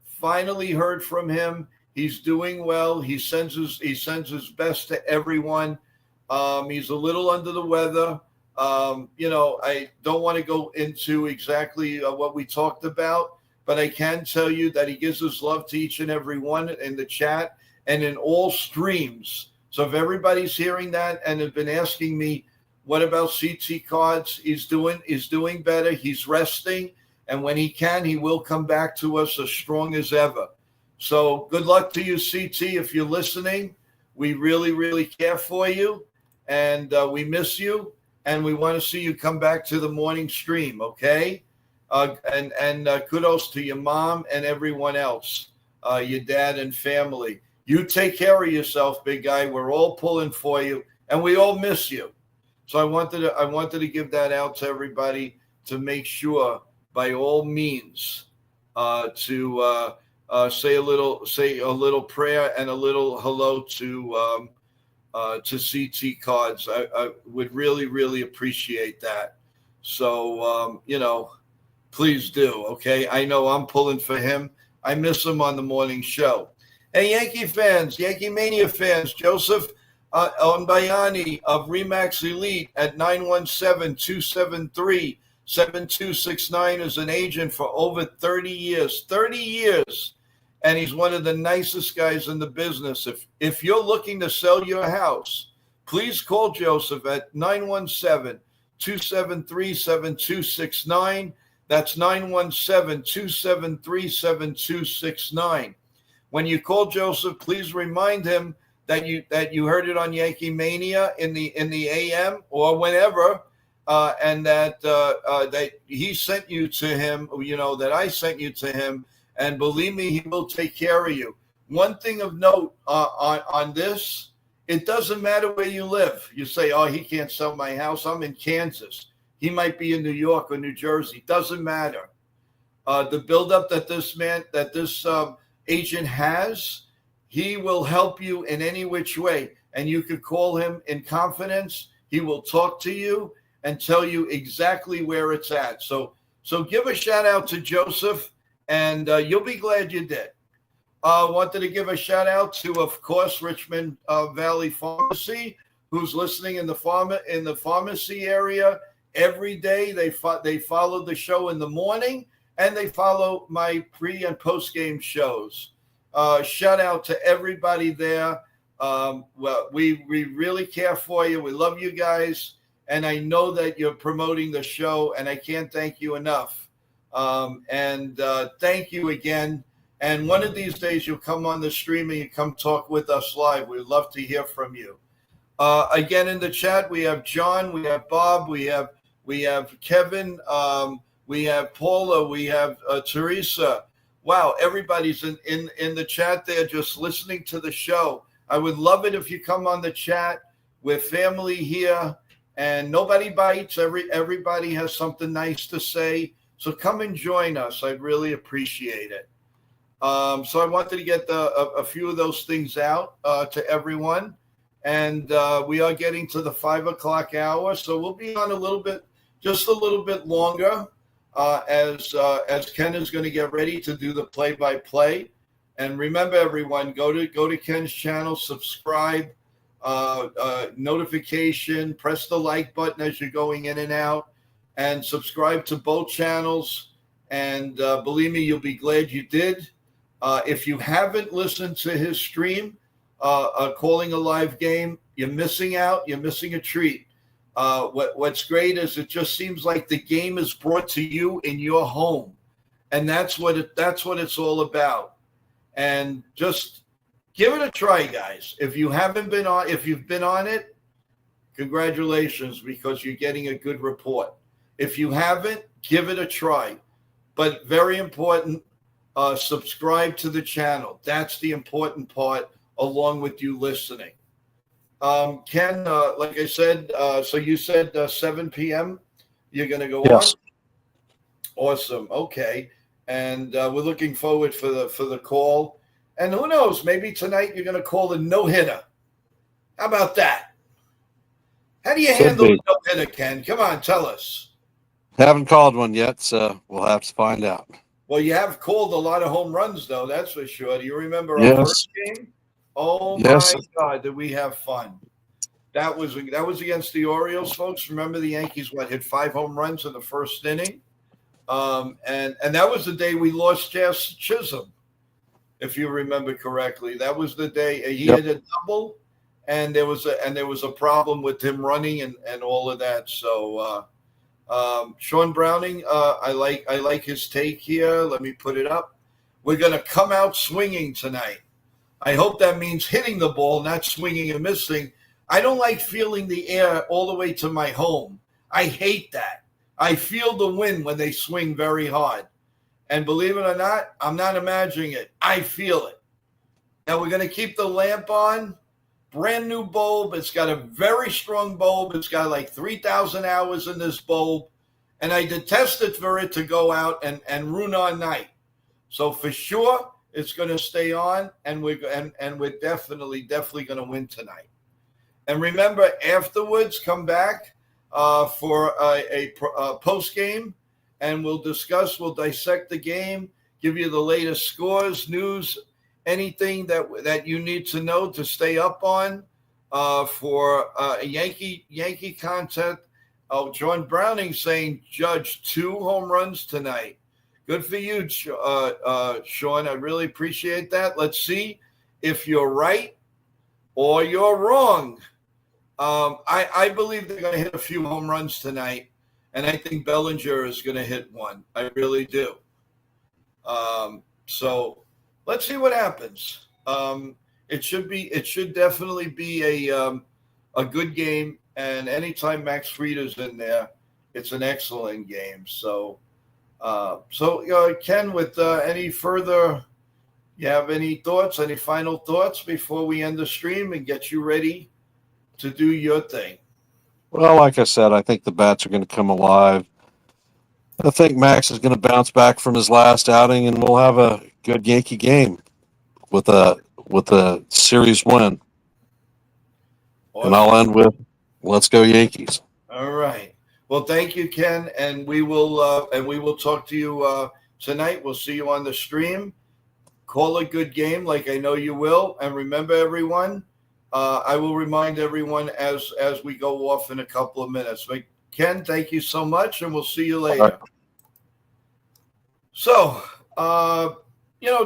Finally heard from him. He's doing well. He sends his best to everyone. He's a little under the weather. I don't want to go into exactly what we talked about, but I can tell you that he gives his love to each and every one in the chat and in all streams. So if everybody's hearing that and have been asking me, what about CT Cards? He's doing better. He's resting. And when he can, he will come back to us as strong as ever. So good luck to you, CT, if you're listening. We really, really care for you. And we miss you. And we want to see you come back to the morning stream, okay? And kudos to your mom and everyone else, your dad and family. You take care of yourself, big guy. We're all pulling for you. And we all miss you. So I wanted to give that out to everybody to make sure, by all means, to say a little prayer and a little hello to CT Cards. I would really, really appreciate that. So please do. Okay, I know I'm pulling for him. I miss him on the morning show. Hey, Yankee fans, Yankee Mania fans, Joseph Onbayani of Remax Elite at 917-273 7269 is an agent for over 30 years. 30 years. And he's one of the nicest guys in the business. If you're looking to sell your house, please call Joseph at 917-273-7269. That's 917-273-7269. When you call Joseph, please remind him that you heard it on Yankee Mania in the AM or whenever, and that he sent you to him. That I sent you to him, and believe me, he will take care of you. One thing of note on this: it doesn't matter where you live. You say, "Oh, he can't sell my house. I'm in Kansas." He might be in New York or New Jersey. Doesn't matter. The buildup that this agent has, he will help you in any which way. And you could call him in confidence. He will talk to you and tell you exactly where it's at. So give a shout out to Joseph, and you'll be glad you did. Wanted to give a shout out to, of course, Richmond Valley Pharmacy, who's listening in the pharmacy area. Every day they follow the show in the morning, and they follow my pre and post game shows. Shout out to everybody there. Well, we really care for you. We love you guys, and I know that you're promoting the show, and I can't thank you enough. Thank you again. And one of these days you'll come on the stream and you come talk with us live. We'd love to hear from you. Again, in the chat, we have John, we have Bob, we have Kevin, we have Paula, we have Teresa. Wow, everybody's in the chat there just listening to the show. I would love it if you come on the chat. We're family here, and nobody bites. Everybody has something nice to say. So come and join us. I'd really appreciate it. So I wanted to get a few of those things out to everyone. And we are getting to the 5 o'clock hour. So we'll be on just a little bit longer as Ken is going to get ready to do the play-by-play. And remember, everyone, go to Ken's channel, subscribe, notification, press the like button as you're going in and out, and subscribe to both channels. And believe me, you'll be glad you did. If you haven't listened to his stream, calling a live game, you're missing out. You're missing a treat. What's great is it just seems like the game is brought to you in your home, and that's what it's all about. And just give it a try, guys. If you've been on it, congratulations, because you're getting a good report. If you haven't, give it a try. But very important, subscribe to the channel. That's the important part, along with you listening. Ken, like I said, so you said 7 p.m. you're going to go Yes. on? Awesome. Okay. And we're looking forward for the call. And who knows, maybe tonight you're going to call a no-hitter. How about that? How do you handle a no-hitter, Ken? Come on, tell us. Haven't called one yet, so we'll have to find out. Well, you have called a lot of home runs, though, that's for sure. Do you remember our Yes. first game? Oh, Yes. my God, did we have fun. That was against the Orioles, folks. Remember the Yankees, hit 5 home runs in the first inning? And that was the day we lost Jazz Chisholm, if you remember correctly. That was the day he hit a double, and there was a problem with him running and all of that. So Sean Browning, I like his take here. Let me put it up. We're going to come out swinging tonight. I hope that means hitting the ball, not swinging and missing. I don't like feeling the air all the way to my home. I hate that. I feel the wind when they swing very hard. And believe it or not, I'm not imagining it. I feel it. Now we're going to keep the lamp on. Brand new bulb. It's got a very strong bulb. It's got like 3,000 hours in this bulb. And I detested for it to go out and ruin our night. So for sure, it's going to stay on, and we're definitely going to win tonight. And remember, afterwards, come back for a post game, and we'll dissect the game, give you the latest scores, news, anything that you need to know to stay up on for Yankee content. Oh, John Browning saying Judge 2 home runs tonight. Good for you, Sean. I really appreciate that. Let's see if you're right or you're wrong. I believe they're going to hit a few home runs tonight, and I think Bellinger is going to hit one. I really do. So let's see what happens. It should definitely be a good game, and anytime Max Frieda's in there, it's an excellent game. So Ken, with any further, you have any thoughts, any final thoughts before we end the stream and get you ready to do your thing? Well, like I said, I think the bats are going to come alive. I think Max is going to bounce back from his last outing, and we'll have a good Yankee game with a series win. Awesome. And I'll end with, let's go Yankees. All right. Well, thank you, Ken, and we will talk to you tonight. We'll see you on the stream. Call a good game, like I know you will, and remember, everyone. I will remind everyone as we go off in a couple of minutes. But Ken, thank you so much, and we'll see you later. Right. So,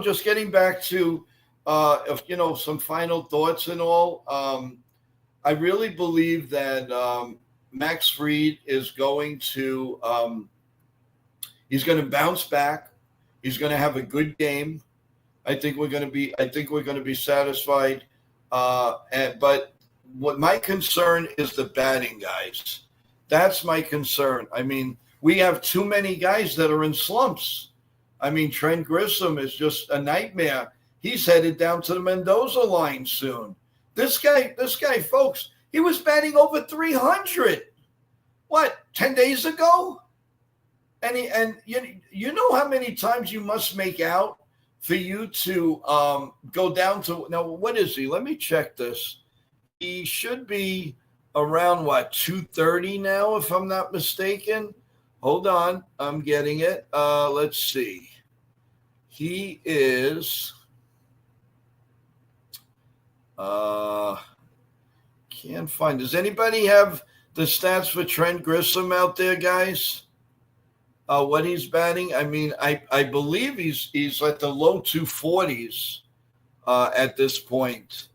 just getting back to, some final thoughts and all. I really believe that Max Fried is going to he's going to bounce back. He's going to have a good game. I think we're going to be satisfied. But what my concern is the batting, guys. That's my concern. I mean, we have too many guys that are in slumps. I mean, Trent Grissom is just a nightmare. He's headed down to the Mendoza line soon. This guy, folks, he was batting over 300. What, 10 days ago? And you know how many times you must make out for you to go down to, now, what is he? Let me check this. He should be around, 230 now, if I'm not mistaken. Hold on. I'm getting it. Let's see. He is, can't find. Does anybody have the stats for Trent Grissom out there, guys? What he's batting? I mean, I believe he's at the low 240s at this point.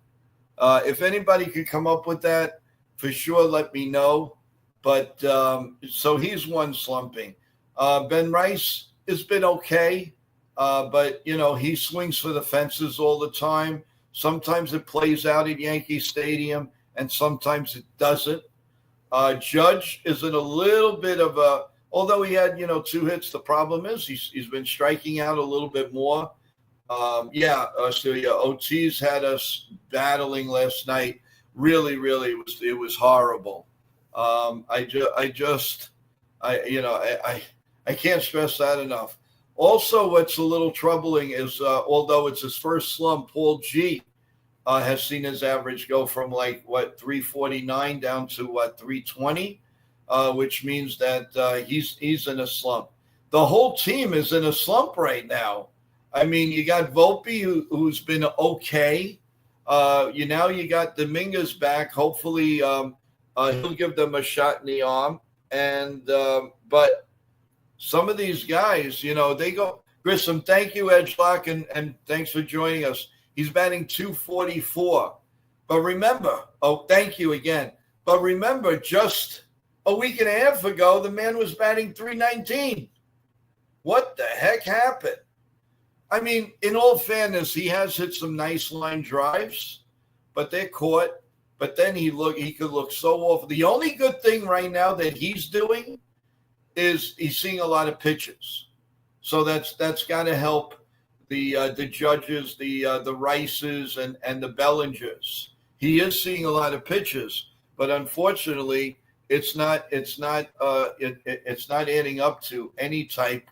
If anybody could come up with that, for sure, let me know. But so he's one slumping. Ben Rice has been okay, but he swings for the fences all the time. Sometimes it plays out at Yankee Stadium, and sometimes it doesn't. Judge is in a little bit of a, although he had 2 hits. The problem is he's been striking out a little bit more. Ortiz had us battling last night. Really, it was horrible. I can't stress that enough. Also, what's a little troubling is, although it's his first slump, Paul G has seen his average go from 349 down to 320, which means that he's in a slump. The whole team is in a slump right now. I mean, you got Volpe, who's been okay. You got Dominguez back. Hopefully, he'll give them a shot in the arm. And but some of these guys, they go. Grissom, thank you, Edgelock, and thanks for joining us. He's batting 244. But remember, thank you again. But remember, just a week and a half ago, the man was batting 319. What the heck happened? I mean, in all fairness, he has hit some nice line drives, but they're caught. But then he could look so awful. The only good thing right now that he's doing is he's seeing a lot of pitches. So that's got to help the Judges, the Rices, and the Bellingers. He is seeing a lot of pitches, but unfortunately, it's not adding up to any type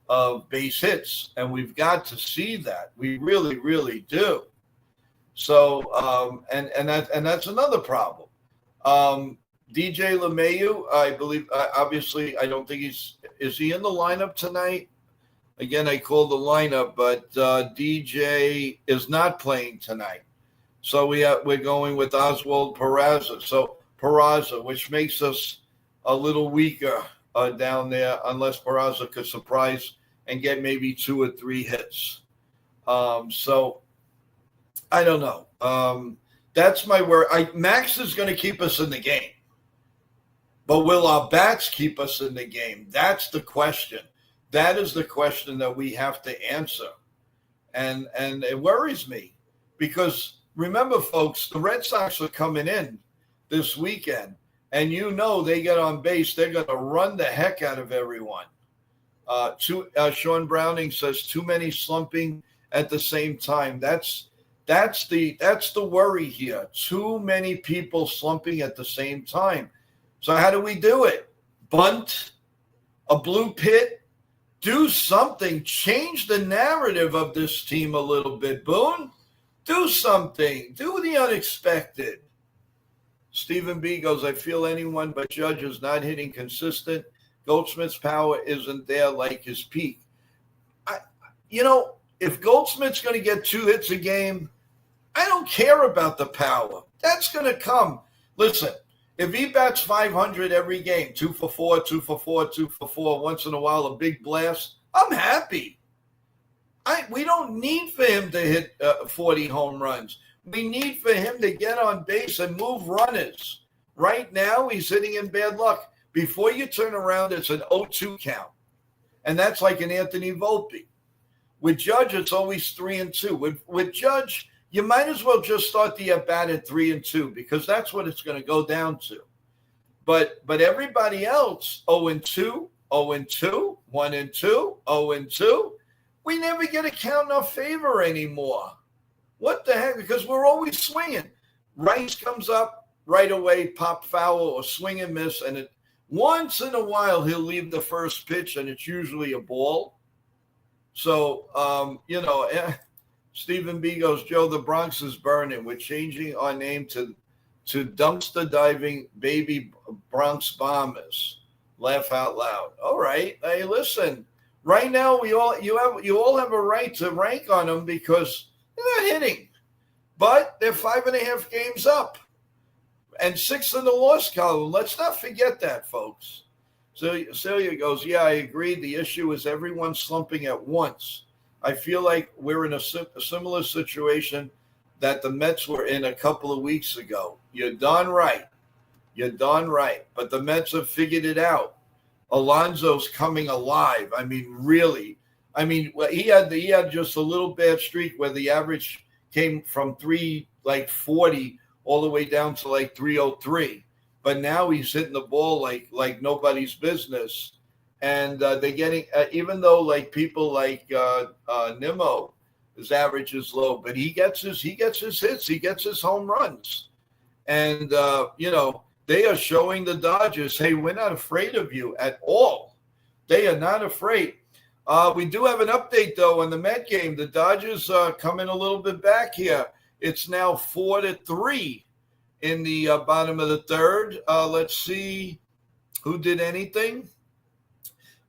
of base hits, and we've got to see that. We really do. So, and that's another problem. DJ LeMahieu, I believe, obviously, I don't think is he in the lineup tonight? Again, I called the lineup, but DJ is not playing tonight. So we're going with Oswald Peraza. So Peraza, which makes us a little weaker down there unless Peraza could surprise and get maybe 2 or 3 hits. So I don't know. That's my worry. Max is going to keep us in the game. But will our bats keep us in the game? That's the question. That is the question that we have to answer. And it worries me because remember, folks, the Red Sox are coming in this weekend. And they get on base, they're going to run the heck out of everyone. Sean Browning says too many slumping at the same time. That's the worry here. Too many people slumping at the same time. So how do we do it? Bunt, a blue pit, do something. Change the narrative of this team a little bit, Boone. Do something. Do the unexpected. Stephen B goes, I feel anyone but Judge is not hitting consistent. Goldsmith's power isn't there like his peak. If Goldsmith's going to get 2 hits a game, I don't care about the power. That's going to come. Listen, if he bats 500 every game, 2 for 4, 2 for 4, 2 for 4, once in a while a big blast, I'm happy. We don't need for him to hit 40 home runs. We need for him to get on base and move runners. Right now, he's hitting in bad luck. Before you turn around, it's an 0-2 count. And that's like an Anthony Volpe. With Judge, it's always 3-2. With Judge, you might as well just start the at-bat at 3-2 because that's what it's going to go down to. But everybody else, 0-2, 0-2, 1-2, 0-2, we never get a count in our favor anymore. What the heck? Because we're always swinging. Rice comes up right away, pop foul or swing and miss, and once in a while he'll leave the first pitch, and it's usually a ball. So, Stephen B goes, Joe, the Bronx is burning. We're changing our name to dumpster diving baby Bronx Bombers. Laugh out loud. All right. Hey, listen. Right now, you all have a right to rank on them because they're not hitting, but they're 5.5 games up and 6 in the loss column. Let's not forget that, folks. So Celia goes, yeah, I agree. The issue is everyone slumping at once. I feel like we're in a similar situation that the Mets were in a couple of weeks ago. You're darn right. But the Mets have figured it out. Alonso's coming alive. I mean, really. I mean, he had just a little bad streak where the average came from 340 all the way down to 303. But now he's hitting the ball like nobody's business. And they're getting, even though people like Nimmo, his average is low, but he gets his hits, he gets his home runs. And, they are showing the Dodgers, hey, we're not afraid of you at all. They are not afraid. We do have an update, though, on the Met game. The Dodgers coming a little bit back here. It's now 4-3 in the bottom of the third. Let's see who did anything.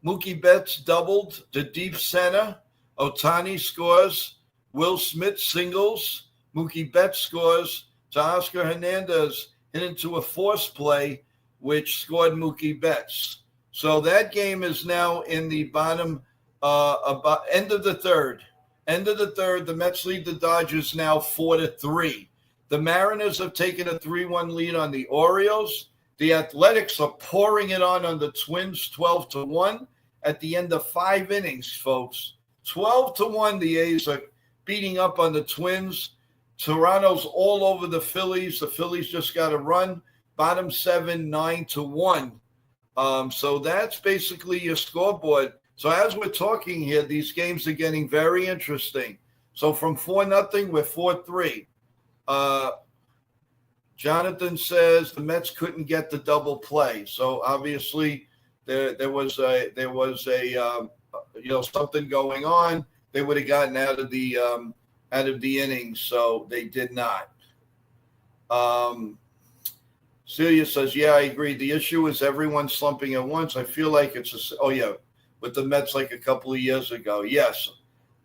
Mookie Betts doubled to deep center. Ohtani scores. Will Smith singles. Mookie Betts scores to Oscar Hernandez hit into a force play, which scored Mookie Betts. So that game is now in the bottom end of the third. The Mets lead the Dodgers now 4-3. The Mariners have taken a 3-1 lead on the Orioles. The Athletics are pouring it on the Twins 12-1 at the end of 5 innings, folks. 12-1, the A's are beating up on the Twins. Toronto's all over the Phillies. The Phillies just got a run. Bottom 7, 9-1. So that's basically your scoreboard. So as we're talking here, these games are getting very interesting. So from 4-0, we're 4-3. Jonathan says the Mets couldn't get the double play. So obviously there was something going on. They would have gotten out of the innings, so they did not. Celia says, yeah, I agree. The issue is everyone slumping at once. I feel like it's with the Mets like a couple of years ago. Yes.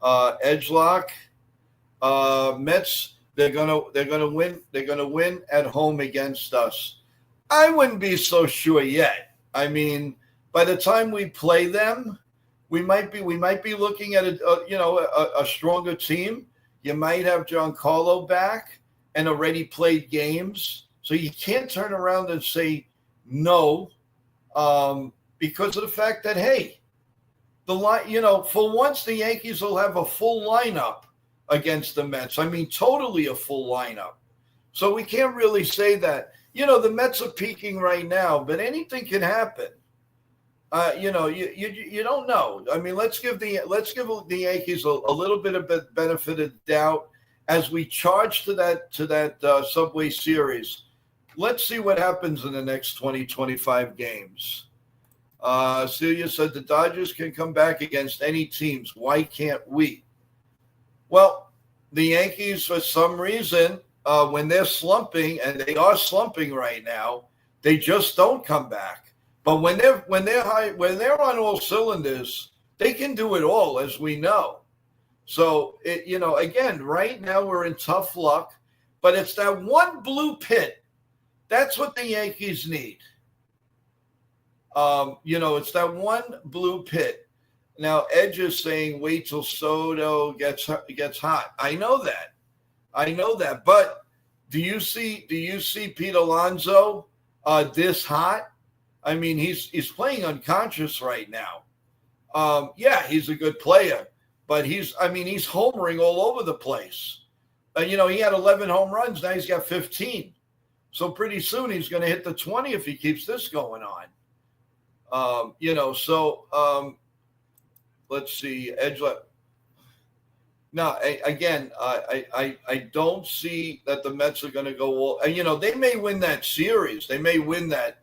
Edgelock, Mets, they're gonna win. They're gonna win at home against us. I wouldn't be so sure yet. I mean, by the time we play them, we might be looking at a stronger team. You might have Giancarlo back and already played games, so you can't turn around and say no because of the fact that, hey, for once the Yankees will have a full lineup against the Mets. I mean, totally a full lineup. So we can't really say that. The Mets are peaking right now, but anything can happen. You don't know. I mean, let's give the Yankees a little bit of benefit of doubt as we charge to that Subway Series. Let's see what happens in the next 20-25 games. Celia said the Dodgers can come back against any teams. Why can't we? Well, the Yankees, for some reason, when they're slumping, and they are slumping right now, they just don't come back. But when they're on all cylinders, they can do it all, as we know. So again, right now we're in tough luck, but it's that one blue pit. That's what the Yankees need. It's that one blue pit. Now, Edge is saying, wait till Soto gets hot. I know that. But do you see Pete Alonso this hot? I mean, he's playing unconscious right now. He's a good player, but he's homering all over the place. He had 11 home runs. Now he's got 15. So pretty soon he's going to hit the 20 if he keeps this going on. Let's see. Now, again, I don't see that the Mets are going to go all. They may win that series. They may win that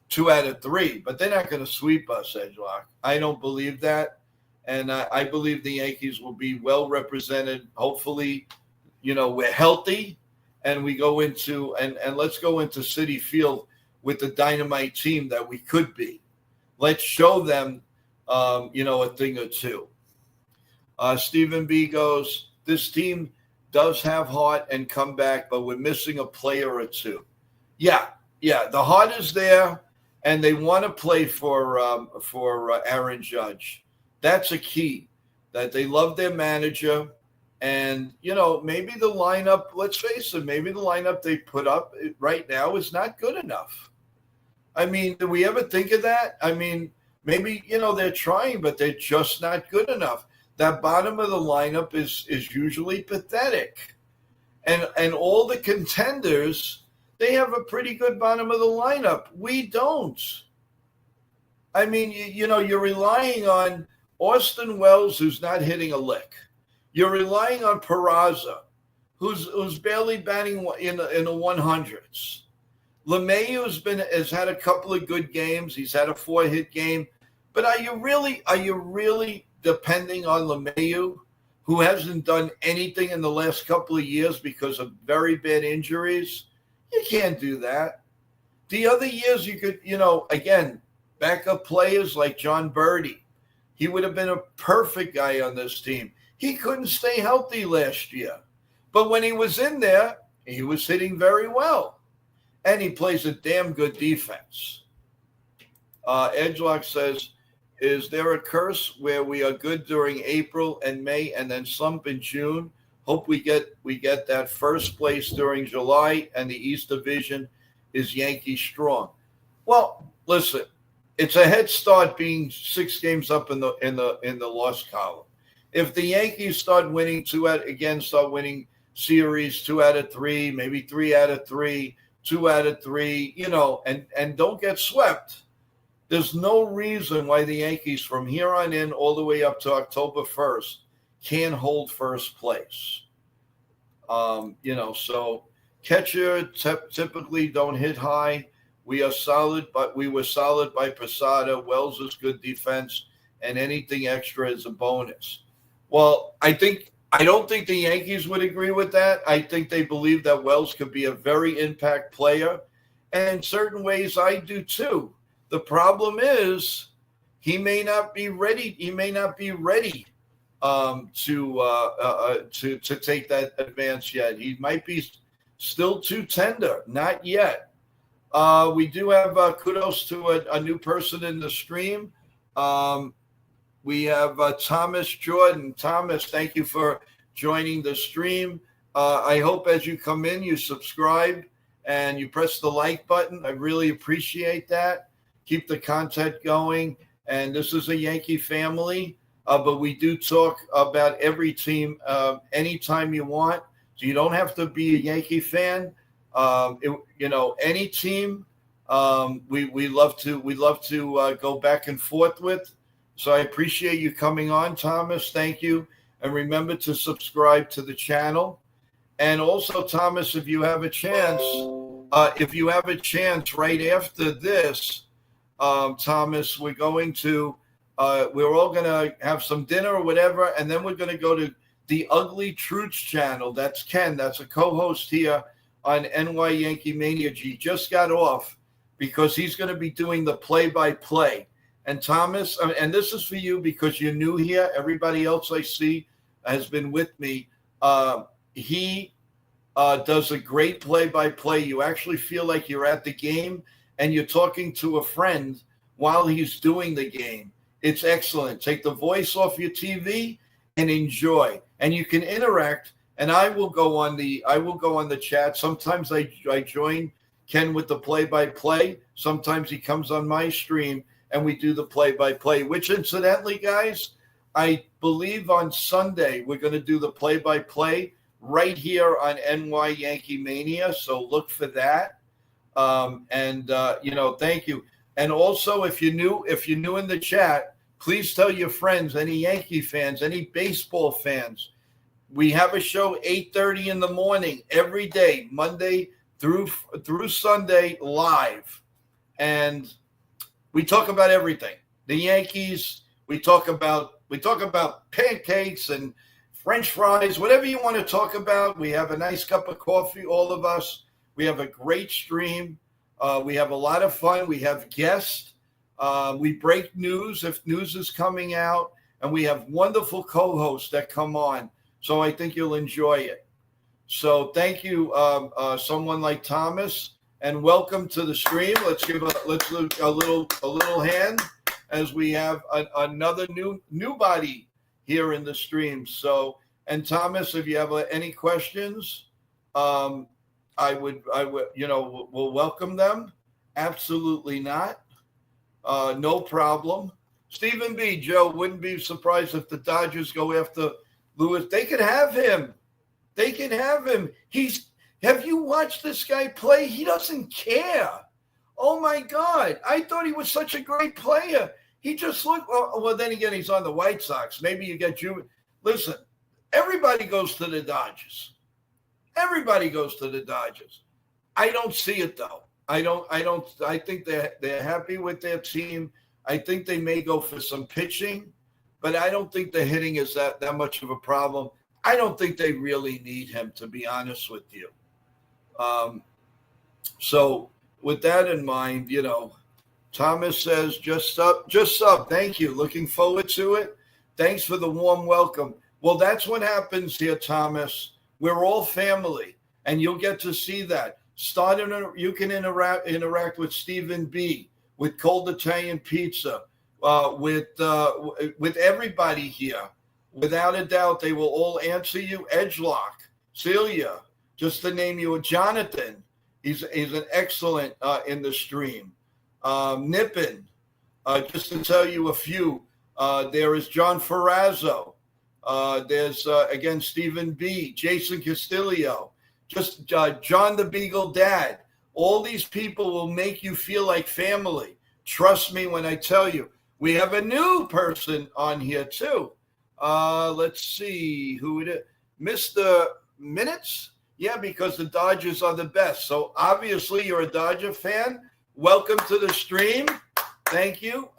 2 out of 3, but they're not going to sweep us, Edgelock. I don't believe that. And I believe the Yankees will be well represented. Hopefully, we're healthy and we go into and let's go into Citi Field with the dynamite team that we could be. Let's show them, a thing or two. Stephen B goes, this team does have heart and come back, but we're missing a player or two. Yeah, the heart is there, and they want to play for Aaron Judge. That's a key, that they love their manager. And, maybe the lineup, let's face it, maybe the lineup they put up right now is not good enough. I mean, do we ever think of that? I mean, maybe, they're trying, but they're just not good enough. That bottom of the lineup is usually pathetic. And all the contenders, they have a pretty good bottom of the lineup. We don't. I mean, you're relying on Austin Wells, who's not hitting a lick. You're relying on Peraza, who's barely batting in the 100s. LeMahieu has had a couple of good games. He's had a 4-hit game. But are you really depending on LeMahieu, who hasn't done anything in the last couple of years because of very bad injuries? You can't do that. The other years you could, again, backup players like John Birdie. He would have been a perfect guy on this team. He couldn't stay healthy last year. But when he was in there, he was hitting very well. And he plays a damn good defense. Edgelock says, is there a curse where we are good during April and May and then slump in June? Hope we get that first place during July and the East Division is Yankee strong. Well, listen, it's a head start being 6 games up in the loss column. If the Yankees start winning start winning series 2 out of 3, maybe 3 out of 3, 2 out of 3, and don't get swept, there's no reason why the Yankees from here on in all the way up to October 1st can't hold first place. So catcher typically don't hit high. We are solid, but we were solid by Posada. Wells is good defense, and anything extra is a bonus. Well, I don't think the Yankees would agree with that. I think they believe that Wells could be a very impact player. And in certain ways, I do too. The problem is he may not be ready. He may not be ready to take that advance yet. He might be still too tender. Not yet. We do have kudos to a new person in the stream. We have Thomas Jordan. Thomas, thank you for joining the stream. I hope as you come in, you subscribe and you press the like button. I really appreciate that. Keep the content going. And this is a Yankee family, but we do talk about every team anytime you want. So you don't have to be a Yankee fan. Any team we love to go back and forth with. So I appreciate you coming on, Thomas. Thank you. And remember to subscribe to the channel. And also, Thomas, if you have a chance right after this, Thomas, we're all going to have some dinner or whatever. And then we're going to go to the Ugly Truths channel. That's Ken. That's a co-host here on NY Yankee Mania. He just got off because he's going to be doing the play-by-play. And Thomas, and this is for you because you're new here. Everybody else I see has been with me. He does a great play-by-play. You actually feel like you're at the game and you're talking to a friend while he's doing the game. It's excellent. Take the voice off your TV and enjoy. And you can interact. And I will go on the chat. Sometimes I join Ken with the play-by-play. Sometimes he comes on my stream and we do the play-by-play, which incidentally, guys, I believe on Sunday we're going to do the play-by-play right here on NY Yankee Mania. So look for that. Thank you. And also, if you're new in the chat, please tell your friends, any Yankee fans, any baseball fans. We have a show 8:30 in the morning every day, Monday through Sunday, live, and we talk about everything. The Yankees. We talk about pancakes and French fries, whatever you want to talk about. We have a nice cup of coffee, all of us. We have a great stream. We have a lot of fun. We have guests. We break news if news is coming out, and we have wonderful co-hosts that come on. So I think you'll enjoy it. So thank you, someone like Thomas, and welcome to the stream. Let's give a little hand as we have another new body here in the stream. So, and Thomas, if you have any questions, we'll welcome them. Absolutely not. No problem. Stephen B. Joe, wouldn't be surprised if the Dodgers go after Lewis. They could have him. Have you watched this guy play? He doesn't care. Oh my God. I thought he was such a great player. He just looked, well, then again, he's on the White Sox. Maybe you get you. Listen, everybody goes to the Dodgers. I don't see it though. I think they're happy with their team. I think they may go for some pitching, but I don't think the hitting is that much of a problem. I don't think they really need him, to be honest with you. So with that in mind, Thomas says, just sub. Thank you. Looking forward to it. Thanks for the warm welcome. Well, that's what happens here, Thomas. We're all family, and you'll get to see that. You can interact with Stephen B., with Cold Italian Pizza, with everybody here. Without a doubt, they will all answer you. Edgelock, Celia, just to name you, Jonathan. He's an excellent in the stream. Nippon, just to tell you a few. There is John Ferrazzo. There's, again, Stephen B., Jason Castillo, just John the Beagle Dad. All these people will make you feel like family. Trust me when I tell you. We have a new person on here, too. Let's see who it is. Mr. Minutes? Yeah, because the Dodgers are the best. So obviously you're a Dodger fan. Welcome to the stream. Thank you.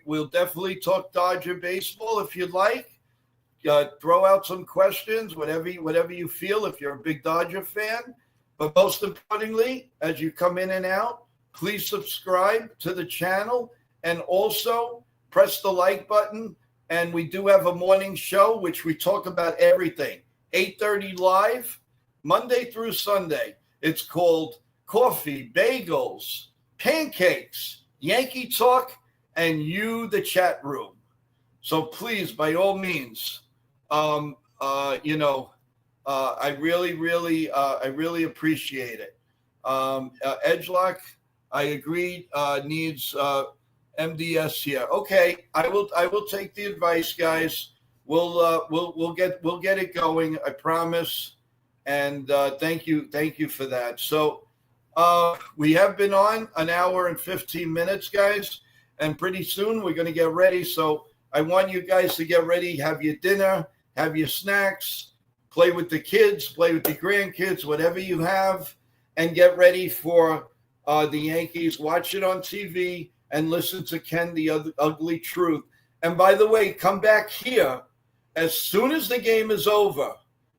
We'll definitely talk Dodger baseball if you'd like. Throw out some questions, whatever you feel, if you're a big Dodger fan. But most importantly, as you come in and out, please subscribe to the channel and also press the like button. And we do have a morning show, which we talk about everything. 8:30 live, Monday through Sunday. It's called coffee, bagels, pancakes, Yankee talk, and you, the chat room. So please, by all means, I really appreciate it. Edgelock, I agree, needs MDS here. Okay, I will take the advice, guys. We'll get it going. I promise. And thank you for that. So we have been on an hour and 15 minutes, guys, and pretty soon we're going to get ready. So I want you guys to get ready, have your dinner, have your snacks, play with the kids, play with the grandkids, whatever you have, and get ready for the Yankees. Watch it on TV and listen to Ken, the Ugly Truth. And by the way, come back here as soon as the game is over.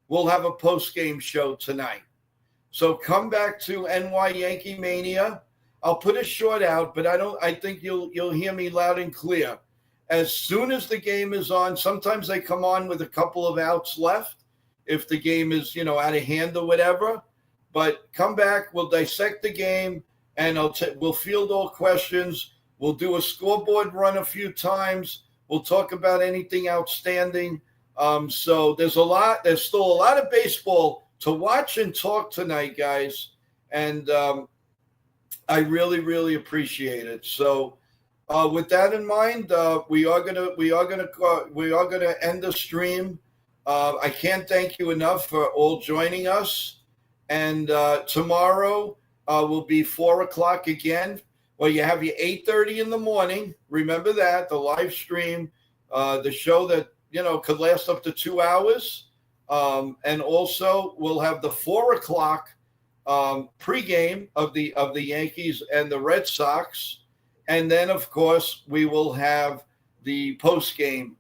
We'll have a post-game show tonight. So come back to NY Yankee Mania. I'll put a short out, but I think you'll hear me loud and clear. As soon as the game is on, sometimes they come on with a couple of outs left if the game is, out of hand or whatever. But come back, we'll dissect the game, and we'll field all questions. We'll do a scoreboard run a few times. We'll talk about anything outstanding. So there's still a lot of baseball to watch and talk tonight, guys. And I really, really appreciate it. So with that in mind, we are gonna end the stream. I can't thank you enough for all joining us. And tomorrow will be 4:00 again. Well, you have your 8:30 in the morning. Remember that, the live stream, the show that could last up to 2 hours. And also we'll have the 4:00 pregame of the Yankees and the Red Sox. And then, of course, we will have the postgame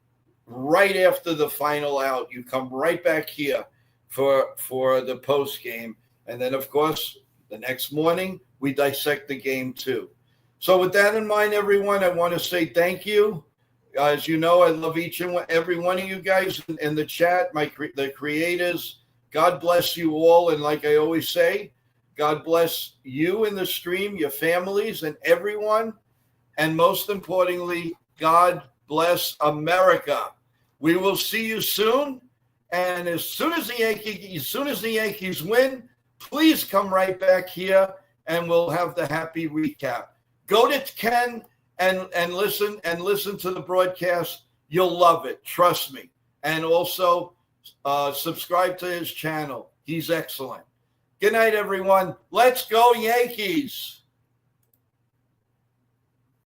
right after the final out. You come right back here for the postgame. And then, of course, the next morning, we dissect the game too. So with that in mind, everyone, I want to say thank you. As you know, I love each and every one of you guys in the chat, the creators. God bless you all. And like I always say, God bless you in the stream, your families, and everyone. And most importantly, God bless America. We will see you soon. And as soon as the Yankees win, please come right back here and we'll have the happy recap. Go to Ken and listen to the broadcast. You'll love it. Trust me. And also subscribe to his channel. He's excellent. Good night, everyone. Let's go, Yankees.